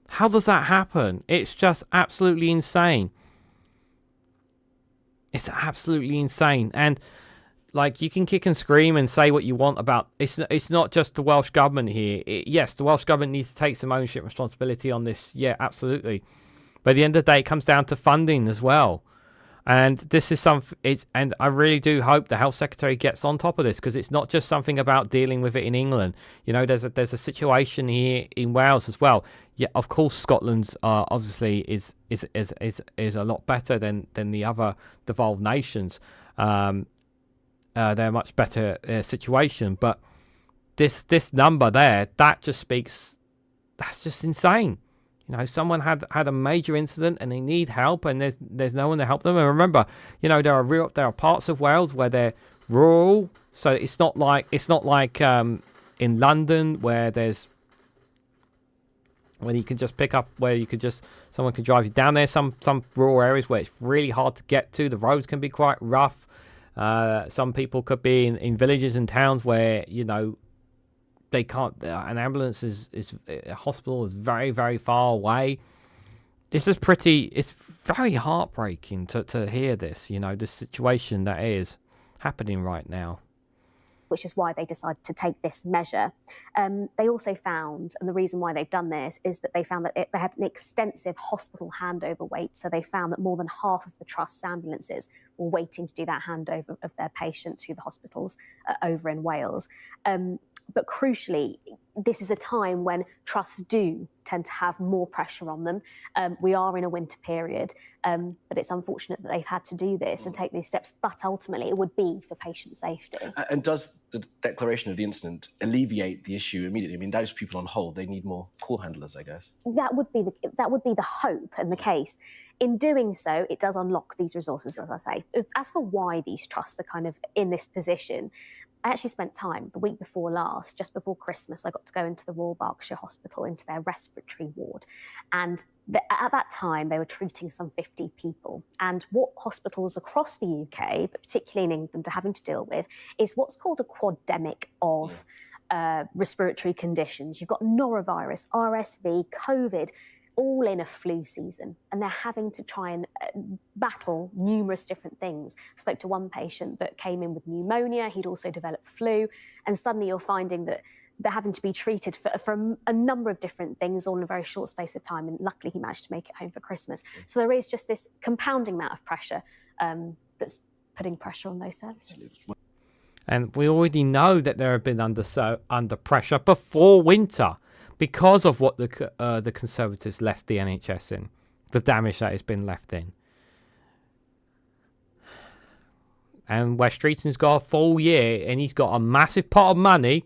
How does that happen? It's just absolutely insane. It's absolutely insane. And like, you can kick and scream and say what you want about it's not just the Welsh government here. Yes, the Welsh government needs to take some ownership responsibility on this. Yeah, absolutely. But at the end of the day, it comes down to funding as well. And this is and I really do hope the Health Secretary gets on top of this, because it's not just something about dealing with it in England. You know, there's a situation here in Wales as well. Yeah, of course, Scotland's obviously is a lot better than the other devolved nations. They're a much better situation, but this number there, that's just insane. You know, someone had a major incident and they need help, and there's no one to help them. And remember, you know, there are parts of Wales where they're rural, so it's not like in London where you can just pick up, someone can drive you down there. Some rural areas where it's really hard to get to, the roads can be quite rough. Some people could be in villages and towns where, you know, they can't. An ambulance a hospital is very, very far away. It's very heartbreaking to hear this. You know, this situation that is happening right now. Which is why they decided to take this measure. They also found, and the reason why they've done this is that they found that they had an extensive hospital handover wait. So they found that more than half of the Trust's ambulances were waiting to do that handover of their patient to the hospitals over in Wales. But crucially, this is a time when trusts do tend to have more pressure on them. We are in a winter period, but it's unfortunate that they've had to do this and take these steps. But ultimately, it would be for patient safety. And does the declaration of the incident alleviate the issue immediately? I mean, those people on hold, they need more call handlers, I guess. That would be the hope and the case. In doing so, it does unlock these resources, as I say. As for why these trusts are kind of in this position, I actually spent time the week before last, just before Christmas. I got to go into the Royal Berkshire Hospital, into their respiratory ward. And at that time, they were treating some 50 people. And what hospitals across the UK, but particularly in England, are having to deal with is what's called a quademic of respiratory conditions. You've got norovirus, RSV, COVID, all in a flu season, and they're having to try and battle numerous different things. I spoke to one patient that came in with pneumonia. He'd also developed flu, and suddenly you're finding that they're having to be treated for a number of different things all in a very short space of time, and luckily he managed to make it home for Christmas. So there is just this compounding amount of pressure that's putting pressure on those services. And we already know that they have been under pressure before winter, because of what the Conservatives left the NHS in, the damage that has been left in. And Wes Streeton's got a full year, and he's got a massive pot of money.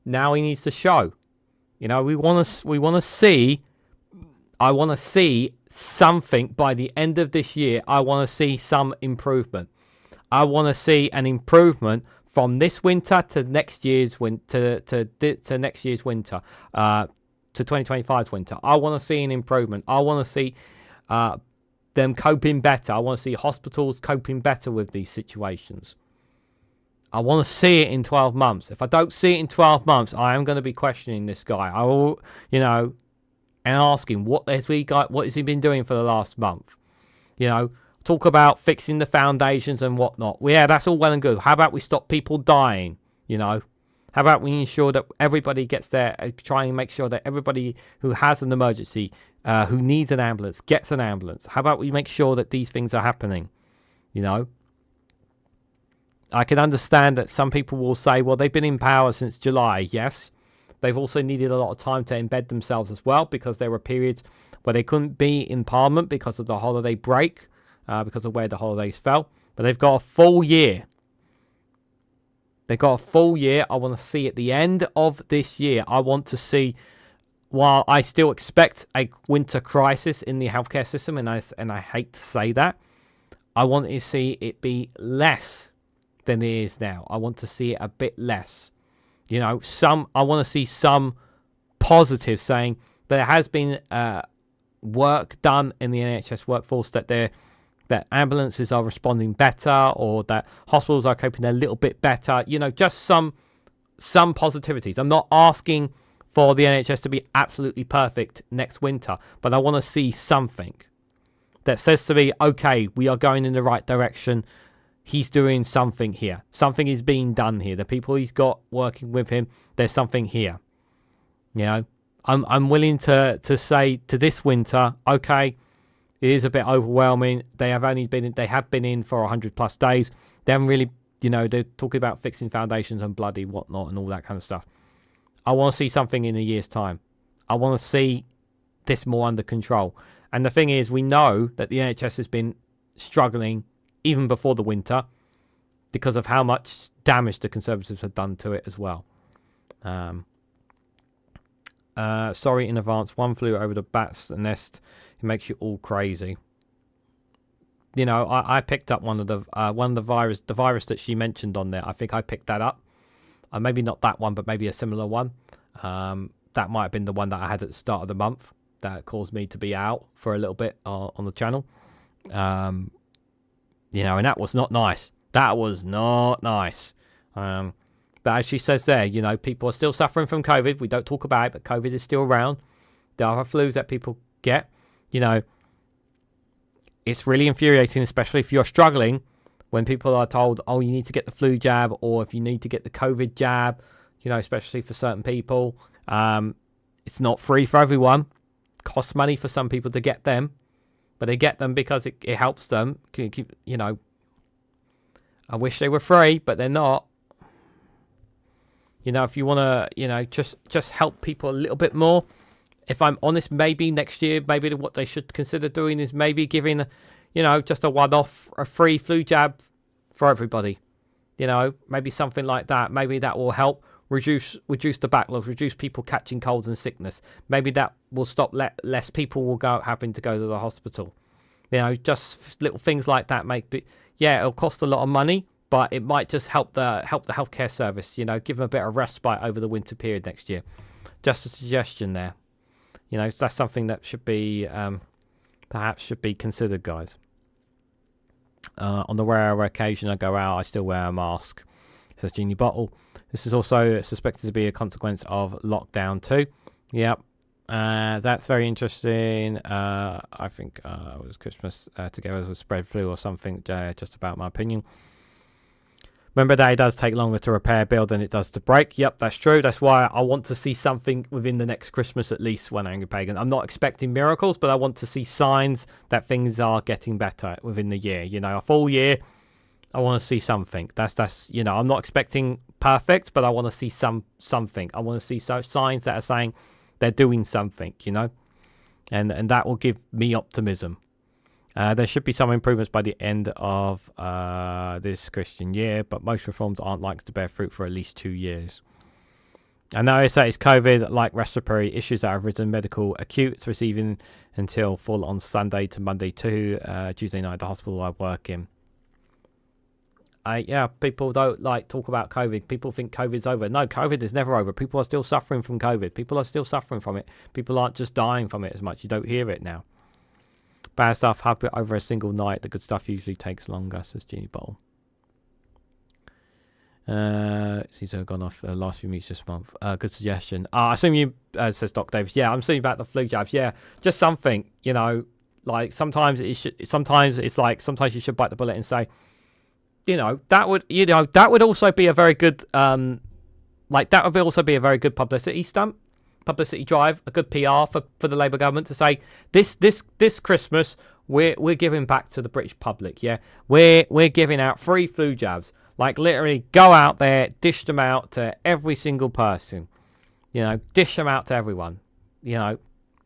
Now he needs to show. You know, I want to see something by the end of this year. I want to see some improvement. I want to see an improvement from this winter to next year's winter, to next year's winter, to 2025's winter. I want to see an improvement. I want to see them coping better. I want to see hospitals coping better with these situations. I want to see it in 12 months. If I don't see it in 12 months, I am going to be questioning this guy. I will, you know, and asking what has he been doing for the last month? You know, talk about fixing the foundations and whatnot. Well, yeah, that's all well and good. How about we stop people dying? You know, how about we ensure that everybody gets there, try and make sure that everybody who has an emergency, who needs an ambulance, gets an ambulance. How about we make sure that these things are happening? You know, I can understand that some people will say, well, they've been in power since July. Yes, they've also needed a lot of time to embed themselves as well, because there were periods where they couldn't be in Parliament because of the holiday break. Because of where the holidays fell. But they've got a full year. They've got a full year. I want to see at the end of this year, I want to see, while I still expect a winter crisis in the healthcare system, and I hate to say that, I want to see it be less than it is now. I want to see it a bit less. You know, I want to see some positive, saying there has been work done in the NHS workforce, that ambulances are responding better, or that hospitals are coping a little bit better. You know, just some positivities. I'm not asking for the NHS to be absolutely perfect next winter, but I want to see something that says to me, okay, we are going in the right direction. he's doing something here. Something is being done here. The people he's got working with him, there's something here. You know, I'm willing to say to this winter, okay, it is a bit overwhelming. They have been in for 100+ days. They haven't really, you know, they're talking about fixing foundations and bloody whatnot and all that kind of stuff. I want to see something in a year's time. I want to see this more under control. And the thing is, we know that the NHS has been struggling even before the winter because of how much damage the Conservatives have done to it as well. Sorry in advance. One flew over the bat's nest. It makes you all crazy. You know, I picked up one of the virus that she mentioned on there. I think I picked that up. Maybe not that one, but maybe a similar one. That might have been the one that I had at the start of the month that caused me to be out for a little bit on the channel. You know, and that was not nice. That was not nice. But as she says there, you know, people are still suffering from COVID. We don't talk about it, but COVID is still around. There are flus that people get. You know, it's really infuriating, especially if you're struggling, when people are told, oh, you need to get the flu jab, or if you need to get the COVID jab, you know, especially for certain people. It's not free for everyone. It costs money for some people to get them, but they get them because it helps them. You know, I wish they were free, but they're not. You know, if you want to, you know, just help people a little bit more. If I'm honest, maybe next year, maybe what they should consider doing is maybe giving, you know, just a one-off, a free flu jab for everybody. You know, maybe something like that. Maybe that will help reduce the backlogs, reduce people catching colds and sickness. Maybe that will stop less people will having to go to the hospital. You know, just little things like that yeah, it'll cost a lot of money, but it might just help the healthcare service. You know, give them a bit of respite over the winter period next year. Just a suggestion there. You know, so that's something that should be perhaps should be considered, guys. On the rare occasion I go out, I still wear a mask. Says Genie Bottle. This is also suspected to be a consequence of lockdown too. Yep. That's very interesting. I think it was Christmas together with spread flu or something, just about my opinion. Remember that it does take longer to repair, build than it does to break. Yep, that's true. That's why I want to see something within the next Christmas at least when Angry Pagan. I'm not expecting miracles, but I want to see signs that things are getting better within the year. You know, a full year, I want to see something. That's you know, I'm not expecting perfect, but I want to see something. I want to see signs that are saying they're doing something, you know, and that will give me optimism. There should be some improvements by the end of this Christian year, but most reforms aren't likely to bear fruit for at least 2 years. I know it's COVID, like respiratory issues that have risen medical acutes, receiving until full on Sunday to Monday to Tuesday night at the hospital I work in. Yeah, people don't talk about COVID. People think COVID's over. No, COVID is never over. People are still suffering from COVID. People are still suffering from it. People aren't just dying from it as much. You don't hear it now. Bad stuff happen over a single night. The good stuff usually takes longer, says Genie Bottle. Seems to have gone off the last few weeks this month. Good suggestion. I assume you, says Doc Davis. Yeah, I'm assuming about the flu jabs. Yeah, just something, you know, like sometimes you should bite the bullet and say, you know, that would also be a very good, that would also be a very good publicity stunt. Publicity drive, a good PR for the Labour government to say this Christmas we're giving back to the British public. Yeah, we're giving out free flu jabs. Like literally, go out there, dish them out to every single person. You know, dish them out to everyone. You know,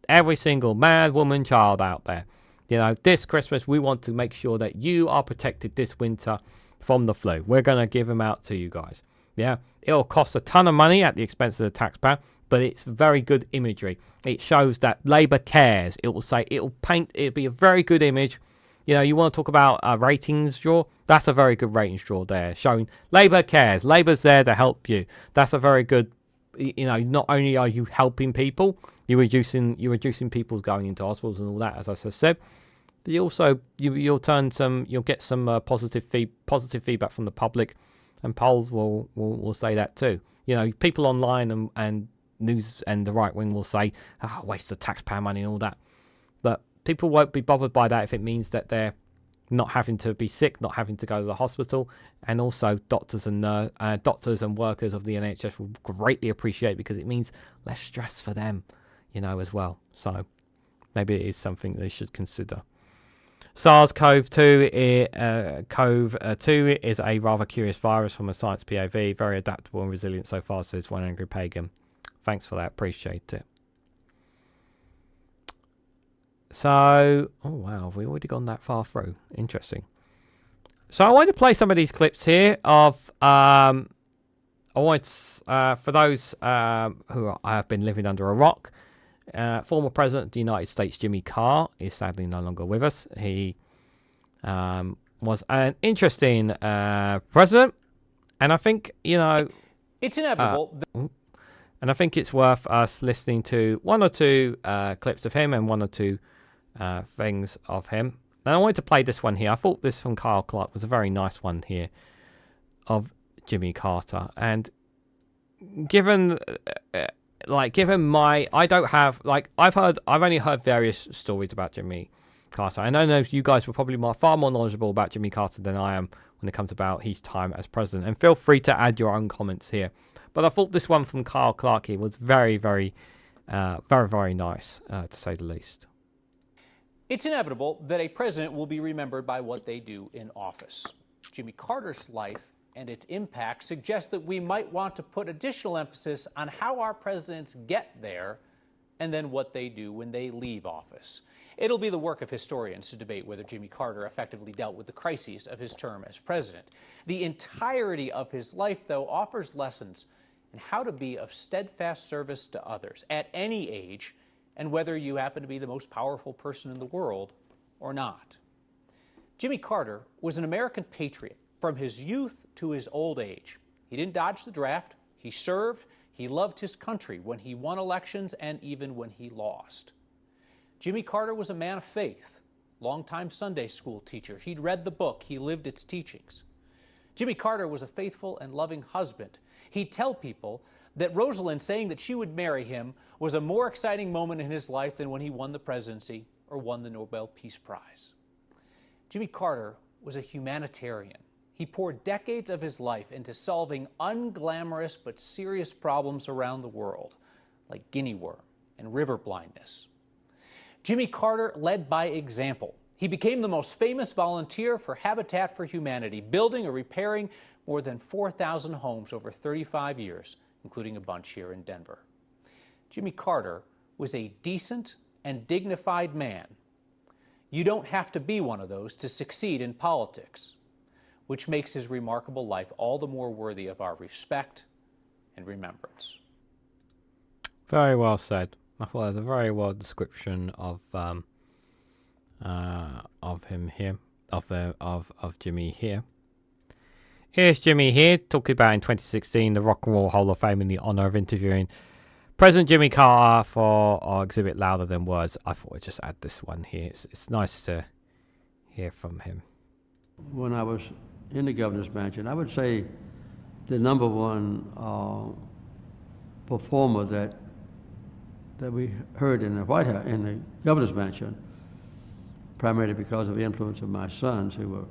every single man, woman, child out there. You know, this Christmas we want to make sure that you are protected this winter from the flu. We're gonna give them out to you guys. Yeah, it'll cost a ton of money at the expense of the taxpayer, but it's very good imagery. It shows that Labour cares. It'll be a very good image. You know, you want to talk about a ratings draw? That's a very good ratings draw there, showing Labour cares. Labour's there to help you. That's a very good, you know, not only are you helping people, you're reducing people going into hospitals and all that, as I just said, but you also, you'll get some positive feedback from the public, and polls will say that too. You know, people online and news and the right wing will say, waste of taxpayer money and all that. But people won't be bothered by that if it means that they're not having to be sick, not having to go to the hospital, and also doctors and workers of the NHS will greatly appreciate, because it means less stress for them, as well. So maybe it is something they should consider. SARS-CoV-2 is a rather curious virus from a science POV, very adaptable and resilient so far, says One Angry Pagan. Thanks for that, appreciate it. So, oh wow, have we already gone that far through? Interesting. So I wanted to play some of these clips here of, for those who have been living under a rock, former President of the United States, Jimmy Carter, is sadly no longer with us. He was an interesting president, and I think, it's inevitable. And I think it's worth us listening to one or two clips of him and one or two things of him. And I wanted to play this one here. I thought this from Kyle Clark was a very nice one here of Jimmy Carter. And given my, I don't have, I've only heard various stories about Jimmy Carter. And I know you guys were probably far more knowledgeable about Jimmy Carter than I am when it comes about his time as president. And feel free to add your own comments here. But I thought this one from Kyle Clark here was very, very, very nice, to say the least. It's inevitable that a president will be remembered by what they do in office. Jimmy Carter's life and its impact suggest that we might want to put additional emphasis on how our presidents get there and then what they do when they leave office. It'll be the work of historians to debate whether Jimmy Carter effectively dealt with the crises of his term as president. The entirety of his life, though, offers lessons in how to be of steadfast service to others at any age, and whether you happen to be the most powerful person in the world or not. Jimmy Carter was an American patriot from his youth to his old age. He didn't dodge the draft. He served. He loved his country when he won elections and even when he lost. Jimmy Carter was a man of faith, longtime Sunday school teacher. He'd read the book. He lived its teachings. Jimmy Carter was a faithful and loving husband. He'd tell people that Rosalind saying that she would marry him was a more exciting moment in his life than when he won the presidency or won the Nobel Peace Prize. Jimmy Carter was a humanitarian. He poured decades of his life into solving unglamorous but serious problems around the world, like guinea worm and river blindness. Jimmy Carter led by example. He became the most famous volunteer for Habitat for Humanity, building or repairing more than 4,000 homes over 35 years, including a bunch here in Denver. Jimmy Carter was a decent and dignified man. You don't have to be one of those to succeed in politics, which makes his remarkable life all the more worthy of our respect and remembrance. Very well said. I thought that was a very well description of him here, of Jimmy here. Here's Jimmy here talking about in 2016 the Rock and Roll Hall of Fame in the honor of interviewing President Jimmy Carter for our exhibit Louder Than Words. I thought I'd just add this one here. It's nice to hear from him. When I was in the governor's mansion, I would say the number one performer that we heard in the White House, in the governor's mansion, primarily because of the influence of my sons who were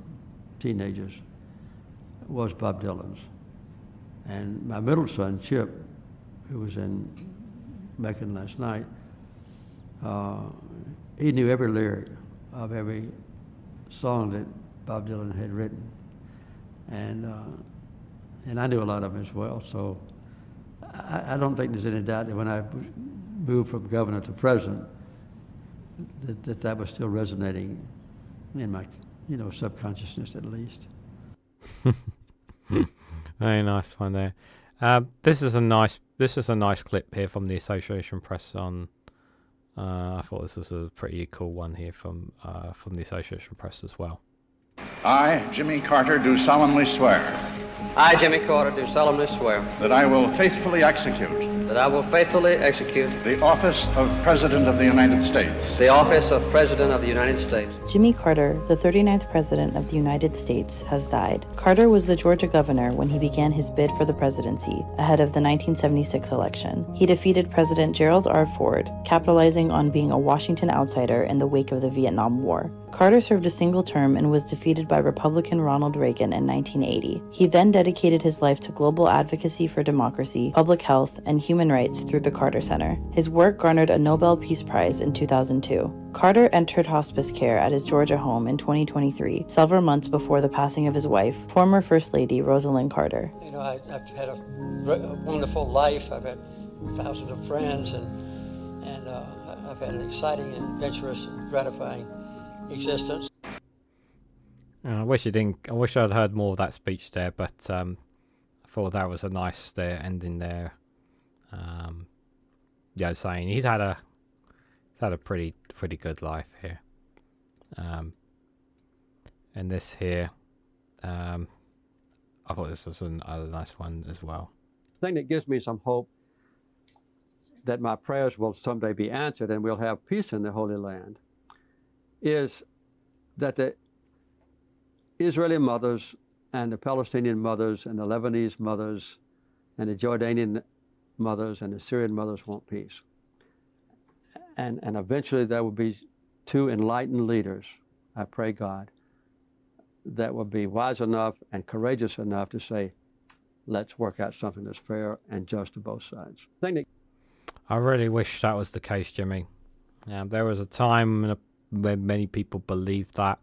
teenagers, was Bob Dylan's. And my middle son, Chip, who was in Macon last night, he knew every lyric of every song that Bob Dylan had written. And I knew a lot of them as well. So I don't think there's any doubt that when I moved from governor to president, that was still resonating in my, subconsciousness at least. Very nice one there. This is a nice clip here from the Association Press on. I thought this was a pretty cool one here from the Association Press as well. I, Jimmy Carter, do solemnly swear. I, Jimmy Carter, do solemnly swear. That I will faithfully execute. that I will faithfully execute the office of President of the United States. the office of President of the United States. Jimmy Carter, the 39th President of the United States, has died. Carter was the Georgia governor when he began his bid for the presidency ahead of the 1976 election. He defeated President Gerald R. Ford, capitalizing on being a Washington outsider in the wake of the Vietnam War. Carter served a single term and was defeated by Republican Ronald Reagan in 1980. He then dedicated his life to global advocacy for democracy, public health, and human rights through the Carter Center. His work garnered a Nobel Peace Prize in 2002. Carter entered hospice care at his Georgia home in 2023, several months before the passing of his wife, former First Lady Rosalind Carter. You know, I've had a wonderful life. I've had thousands of friends, and I've had an exciting and adventurous and gratifying existence. I wish I'd heard more of that speech there, but I thought that was a nice ending there. Yeah, saying he's had a pretty good life here. And this here, I thought this was a nice one as well. The thing that gives me some hope that my prayers will someday be answered and we'll have peace in the Holy Land is that the Israeli mothers and the Palestinian mothers and the Lebanese mothers and the Jordanian mothers and the Syrian mothers want peace. And eventually there will be two enlightened leaders, I pray God, that will be wise enough and courageous enough to say, let's work out something that's fair and just to both sides. I really wish that was the case, Jimmy. There was a time when many people believed that,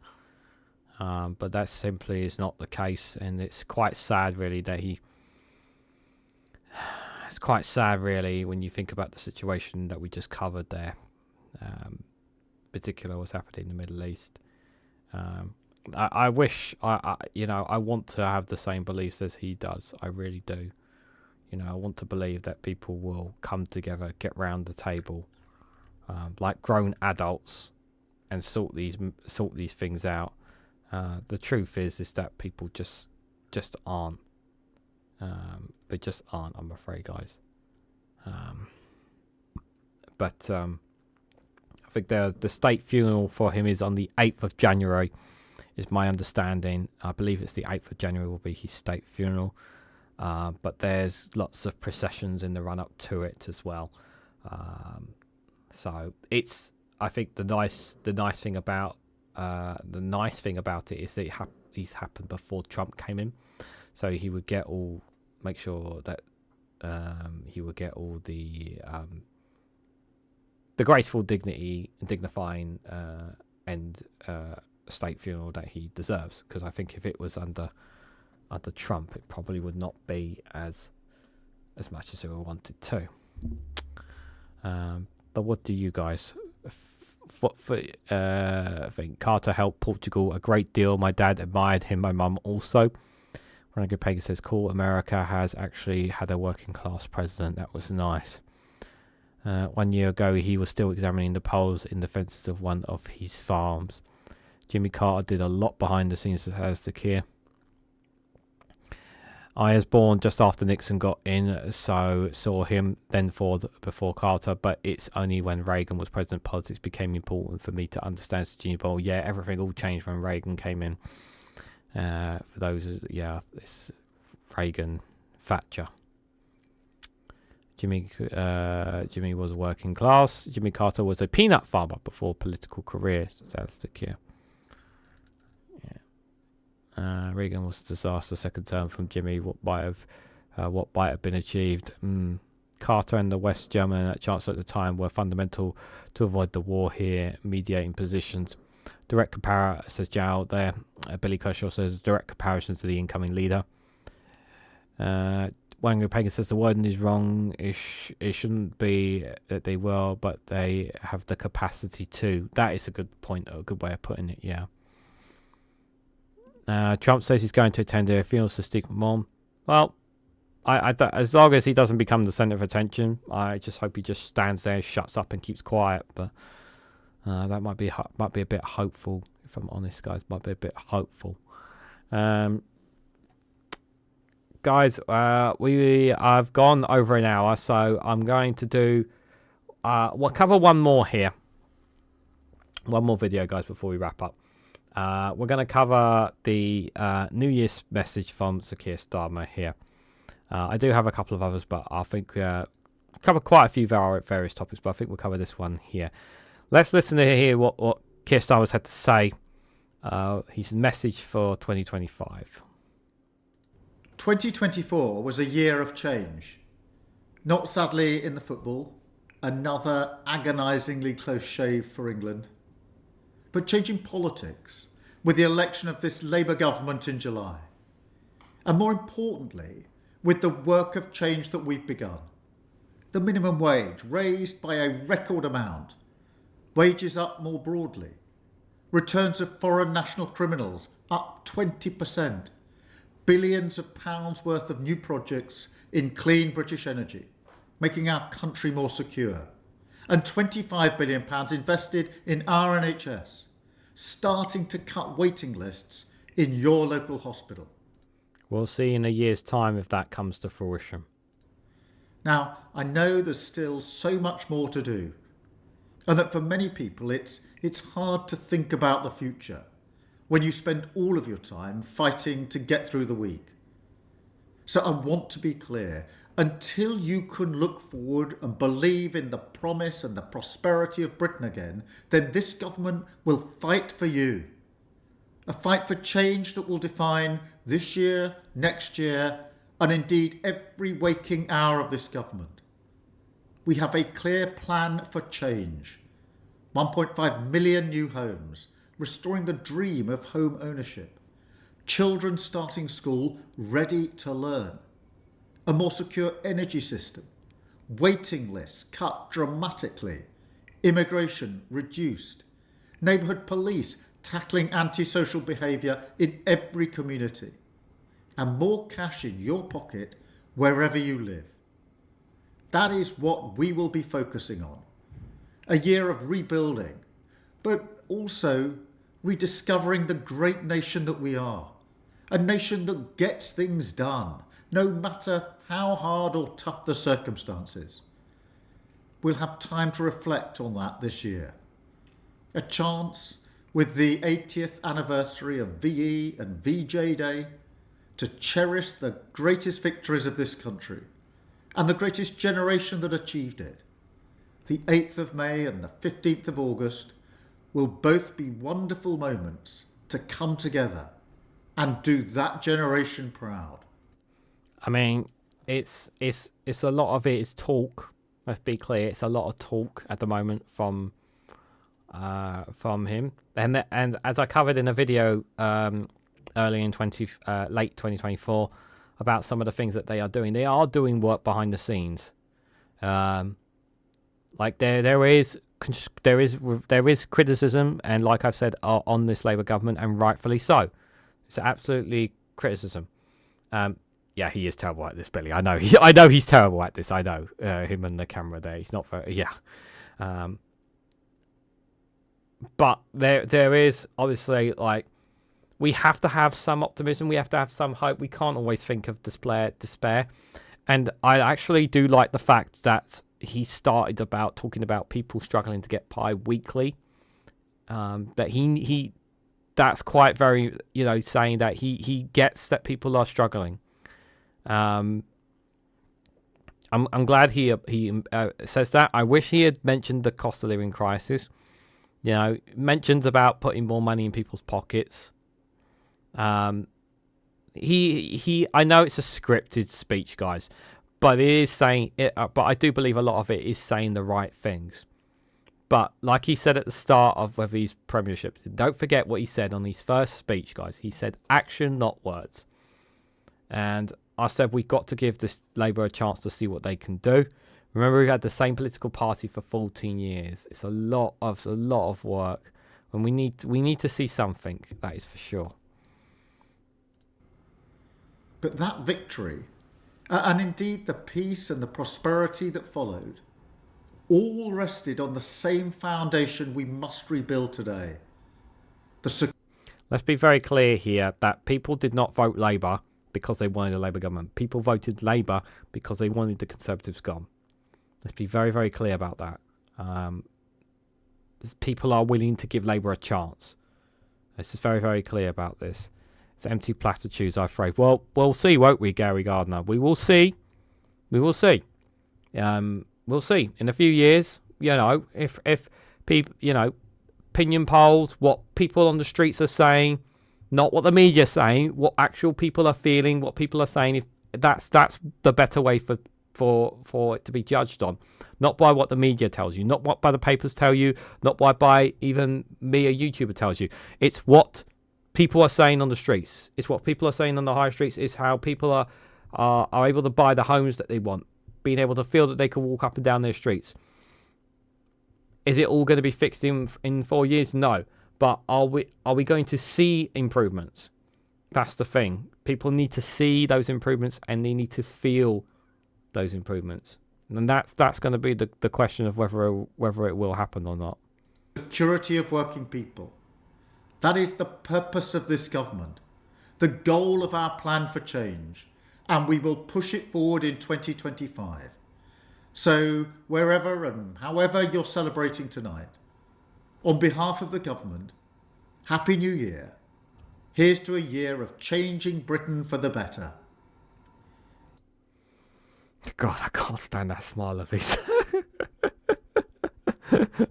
but that simply is not the case, and it's quite sad, really, that it's quite sad, really, when you think about the situation that we just covered there, particularly what's happening in the Middle East. I wish, I want to have the same beliefs as he does. I really do. I want to believe that people will come together, get round the table, like grown adults, and sort these things out. The truth is that people just aren't. They just aren't, I'm afraid, guys. But I think the state funeral for him is on the 8th of January, is my understanding. I believe it's the 8th of January will be his state funeral. But there's lots of processions in the run-up to it as well. So it's, I think the nice thing about it is that he's happened before Trump came in, so he would make sure that he would get all the graceful, dignifying and state funeral that he deserves. Because I think if it was under Trump, it probably would not be as much as they wanted to. But what do you guys think? Carter helped Portugal a great deal. My dad admired him. My mum also. Renegade Pagan says, cool, America has actually had a working class president. That was nice. 1 year ago, he was still examining the poles in the fences of one of his farms. Jimmy Carter did a lot behind the scenes as the kid. I was born just after Nixon got in, so saw him then before Carter, but it's only when Reagan was president politics became important for me to understand Jimmy Ball. Yeah, everything all changed when Reagan came in. For those, it's Reagan, Thatcher. Jimmy was working class. Jimmy Carter was a peanut farmer before political career. That's the cue. Reagan was a disaster second term from Jimmy. What might have been achieved. Carter and the West German chancellor at the time were fundamental to avoid the war here, mediating positions. Direct comparison, says Jow there. Billy Kershaw says direct comparison to the incoming leader. Wango Pagan says the wording is wrong. It shouldn't be that they will, but they have the capacity to. That is a good point, a good way of putting it, yeah. Trump says he's going to attend a funeral to Steve Mom. Well, as long as he doesn't become the center of attention, I just hope he just stands there, shuts up, and keeps quiet. But that might be a bit hopeful, if I'm honest, guys. Might be a bit hopeful. guys, I've gone over an hour, so I'm going to do. We'll cover one more here. One more video, guys, before we wrap up. We're going to cover the New Year's message from Sir Keir Starmer here. I do have a couple of others, but I think cover quite a few various topics, but I think we'll cover this one here. Let's listen to hear what Keir Starmer's had to say. His message for 2025. 2024 was a year of change. Not sadly in the football, another agonisingly close shave for England, but change in politics with the election of this Labour government in July. And more importantly, with the work of change that we've begun. The minimum wage raised by a record amount, wages up more broadly, returns of foreign national criminals up 20%, billions of pounds worth of new projects in clean British energy, making our country more secure, and £25 billion invested in our NHS, starting to cut waiting lists in your local hospital. We'll see in a year's time if that comes to fruition. Now, I know there's still so much more to do, and that for many people it's hard to think about the future when you spend all of your time fighting to get through the week. So I want to be clear, until you can look forward and believe in the promise and the prosperity of Britain again, then this government will fight for you. A fight for change that will define this year, next year, and indeed every waking hour of this government. We have a clear plan for change. 1.5 million new homes, restoring the dream of home ownership. Children starting school ready to learn. A more secure energy system. Waiting lists cut dramatically. Immigration reduced. Neighbourhood police tackling antisocial behaviour in every community. And more cash in your pocket wherever you live. That is what we will be focusing on. A year of rebuilding, but also rediscovering the great nation that we are. A nation that gets things done, no matter how hard or tough the circumstances. We'll have time to reflect on that this year. A chance, with the 80th anniversary of VE and VJ Day, to cherish the greatest victories of this country and the greatest generation that achieved it. The 8th of May and the 15th of August will both be wonderful moments to come together and do that generation proud. I mean, it's a lot of it is talk. Let's be clear, it's a lot of talk at the moment from him. And as I covered in a video early in late 2024 about some of the things that they are doing work behind the scenes. Like there is criticism, and like I've said, on this Labour government, and rightfully so. It's absolutely criticism. Yeah, he is terrible at this, Billy. I know he's terrible at this. I know him and the camera there. He's not very. Yeah. But there is obviously, like, we have to have some optimism. We have to have some hope. We can't always think of despair. And I actually do like the fact that he started about talking about people struggling to get pie weekly. That he that's quite very, saying that he gets that people are struggling. I'm glad he says that. I wish he had mentioned the cost of living crisis. Mentions about putting more money in people's pockets. I know it's a scripted speech, guys, but it is saying it. But I do believe a lot of it is saying the right things. But like he said at the start of his premiership, don't forget what he said on his first speech, guys. He said action, not words. And I said we've got to give this Labour a chance to see what they can do. Remember, we've had the same political party for 14 years. It's a lot of work, and we need to see something. That is for sure. But that victory, and indeed the peace and the prosperity that followed, all rested on the same foundation we must rebuild today. Let's be very clear here that people did not vote Labour because they wanted a Labour government. People voted Labour because they wanted the Conservatives gone. Let's be very, very clear about that. People are willing to give Labour a chance. It's just very, very clear about this. It's empty platitudes, I'm afraid. Well, we'll see, won't we, Gary Gardner? We will see. We will see. We'll see. In a few years, if people, opinion polls, what people on the streets are saying, not what the media is saying, what actual people are feeling, what people are saying, if that's the better way for it to be judged on. Not by what the media tells you, not what by the papers tell you, not by even me, a YouTuber, tells you. It's what people are saying on the streets. It's what people are saying on the high streets. It's how people are able to buy the homes that they want, being able to feel that they can walk up and down their streets. Is it all going to be fixed in 4 years? No. But are we going to see improvements? That's the thing. People need to see those improvements and they need to feel those improvements. And that's going to be the question of whether it will happen or not. Security of working people. That is the purpose of this government, the goal of our plan for change, and we will push it forward in 2025. So wherever and however you're celebrating tonight, on behalf of the government, Happy New Year. Here's to a year of changing Britain for the better. God, I can't stand that smile of his.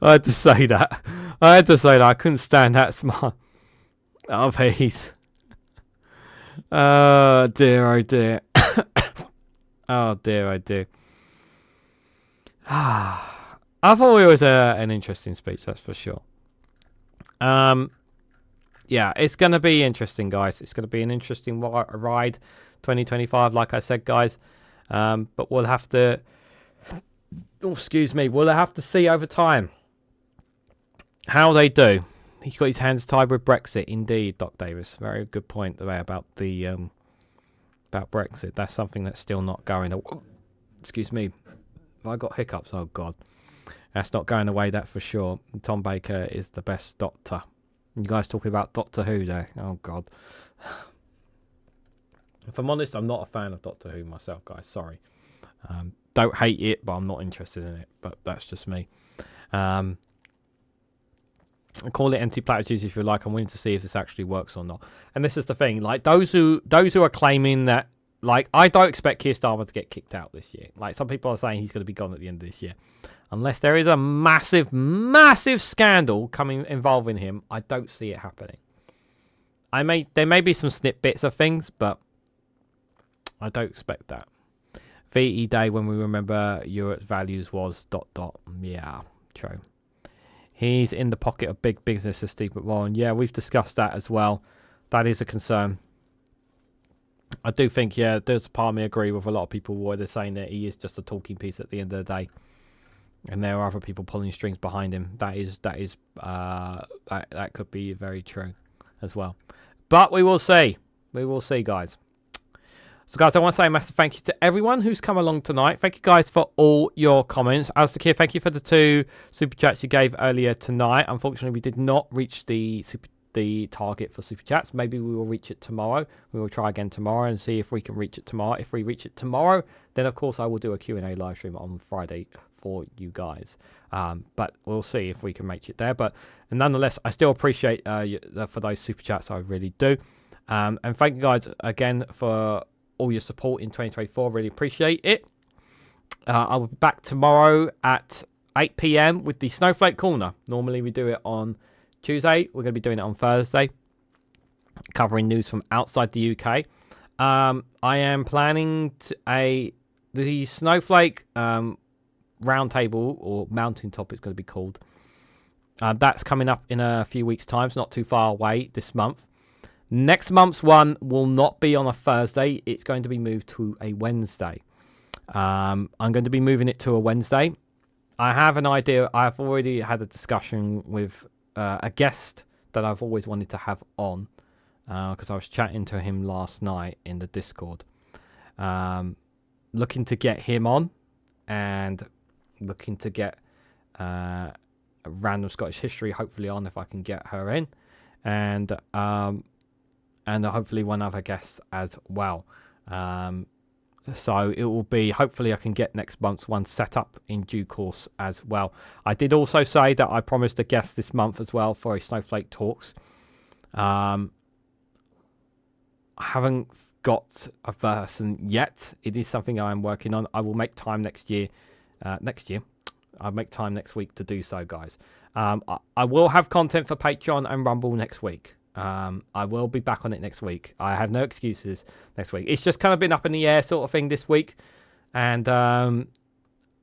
I had to say that. I couldn't stand that smile of his. Oh dear, oh dear. Oh dear, oh dear. I thought it was an interesting speech, that's for sure. Yeah, it's going to be interesting, guys. It's going to be an interesting ride, 2025, like I said, guys. But we'll have to... Oh, excuse me. We'll have to see over time how they do. He's got his hands tied with Brexit, indeed, Doc Davis. Very good point there about the about Brexit. That's something that's still not going. Excuse me. Have I got hiccups? Oh God, that's not going away. That for sure. Tom Baker is the best Doctor. You guys talking about Doctor Who there? Oh God. If I'm honest, I'm not a fan of Doctor Who myself, guys. Sorry. Don't hate it, but I'm not interested in it. But that's just me. I call it empty platitudes if you like. I'm willing to see if this actually works or not. And this is the thing, like those who are claiming that, like, I don't expect Keir Starmer to get kicked out this year. Like some people are saying he's going to be gone at the end of this year, unless there is a massive, massive scandal involving him. I don't see it happening. There may be some snippets of things, but I don't expect that. VE Day, when we remember Europe's values was ... Yeah, true. He's in the pocket of big business, says Steve McMillan. Yeah, we've discussed that as well. That is a concern. I do think, yeah, there's a part of me agree with a lot of people where they're saying that he is just a talking piece at the end of the day, and there are other people pulling strings behind him. That could be very true as well. But we will see. We will see, guys. So, guys, I want to say a massive thank you to everyone who's come along tonight. Thank you, guys, for all your comments. Alistair Keir, thank you for the 2 super chats you gave earlier tonight. Unfortunately, we did not reach the target for super chats. Maybe we will reach it tomorrow. We will try again tomorrow and see if we can reach it tomorrow. If we reach it tomorrow, then, of course, I will do a Q&A live stream on Friday for you guys. But we'll see if we can make it there. But nonetheless, I still appreciate for those super chats. I really do. And thank you guys again for all your support in 2024. Really appreciate it. I'll be back tomorrow at 8 p.m. with the Snowflake Corner. Normally we do it on Tuesday. We're going to be doing it on Thursday, covering news from outside the UK. I am planning the Snowflake roundtable, or mountaintop it's going to be called. That's coming up in a few weeks' time. It's not too far away this month. Next month's one will not be on a Thursday. It's going to be moved to a Wednesday. I'm going to be moving it to a Wednesday. I have an idea. I've already had a discussion with a guest that I've always wanted to have on, because I was chatting to him last night in the Discord. Looking to get him on, and looking to get Random Scottish History hopefully on if I can get her in. And and hopefully one other guest as well. So it will be, hopefully I can get next month's one set up in due course as well. I did also say that I promised a guest this month as well for a Snowflake Talks. I haven't got a person yet. It is something I'm working on. I will make time next year. I'll make time next week to do so, guys. I will have content for Patreon and Rumble next week. I will be back on it next week. I have no excuses next week. It's just kind of been up in the air sort of thing this week. And I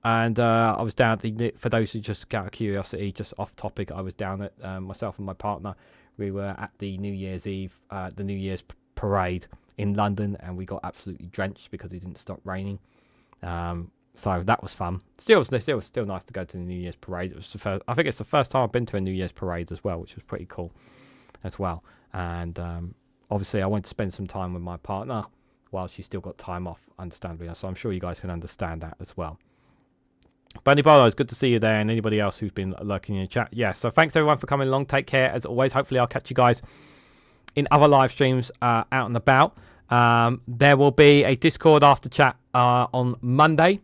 was down at for those who just out of curiosity, just off topic, I was down at myself and my partner. We were at the New Year's Eve, the New Year's parade in London, and we got absolutely drenched because it didn't stop raining. So that was fun. Still nice to go to the New Year's parade. It was I think it's the first time I've been to a New Year's parade as well, which was pretty cool as well. And obviously I wanted to spend some time with my partner while she's still got time off, understandably. So I'm sure you guys can understand that as well. But anybody, it's good to see you there, and anybody else who's been lurking in the chat. Yeah, so thanks everyone for coming along. Take care as always. Hopefully I'll catch you guys in other live streams out and about. There will be a Discord after chat on Monday.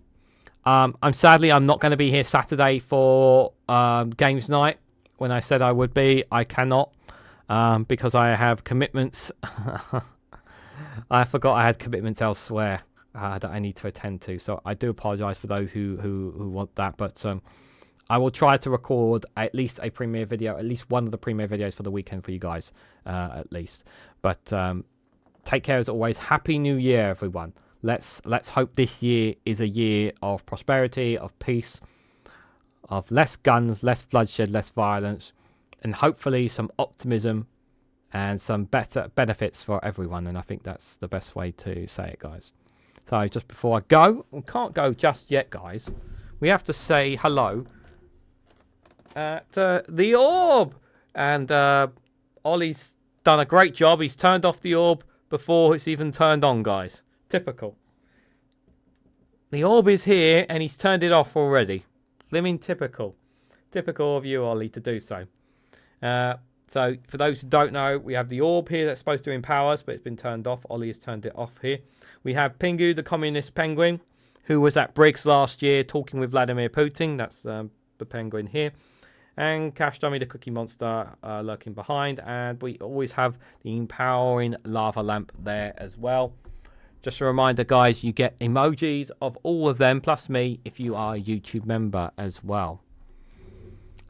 I'm not going to be here Saturday for games night. When I said I would be, I cannot because I have commitments. I forgot I had commitments elsewhere that I need to attend to. So I do apologise for those who want that. But I will try to record at least a premiere video, at least one of the premiere videos for the weekend for you guys, at least. But take care as always. Happy New Year, everyone. Let's hope this year is a year of prosperity, of peace, of less guns, less bloodshed, less violence, and hopefully some optimism and some better benefits for everyone. And I think that's the best way to say it, guys. So just before I go, we can't go just yet, guys. We have to say hello at the orb. And Ollie's done a great job. He's turned off the orb before it's even turned on, guys. Typical. The orb is here and he's turned it off already. Living typical. Typical of you, Ollie, to do so. So for those who don't know, we have the orb here that's supposed to empower us, but it's been turned off. Ollie has turned it off here. We have Pingu, the communist penguin, who was at Briggs last year talking with Vladimir Putin. That's the penguin here. And Cash Dummy, the cookie monster, lurking behind. And we always have the empowering lava lamp there as well. Just a reminder, guys, you get emojis of all of them, plus me, if you are a YouTube member as well.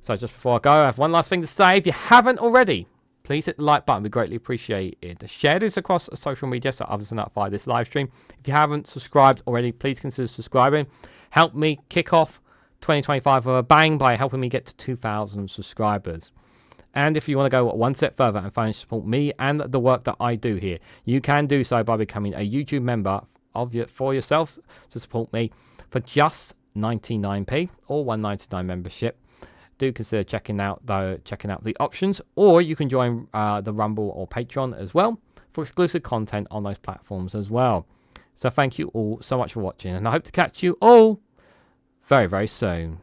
So just before I go, I have one last thing to say. If you haven't already, please hit the like button. We greatly appreciate it. Share this across social media so others are notified of this live stream. If you haven't subscribed already, please consider subscribing. Help me kick off 2025 with a bang by helping me get to 2,000 subscribers. And if you want to go one step further and financially support me and the work that I do here, you can do so by becoming a YouTube member for yourself to support me for just 99p or $1.99 membership. Do consider checking out the options, or you can join the Rumble or Patreon as well for exclusive content on those platforms as well. So thank you all so much for watching, and I hope to catch you all very, very soon.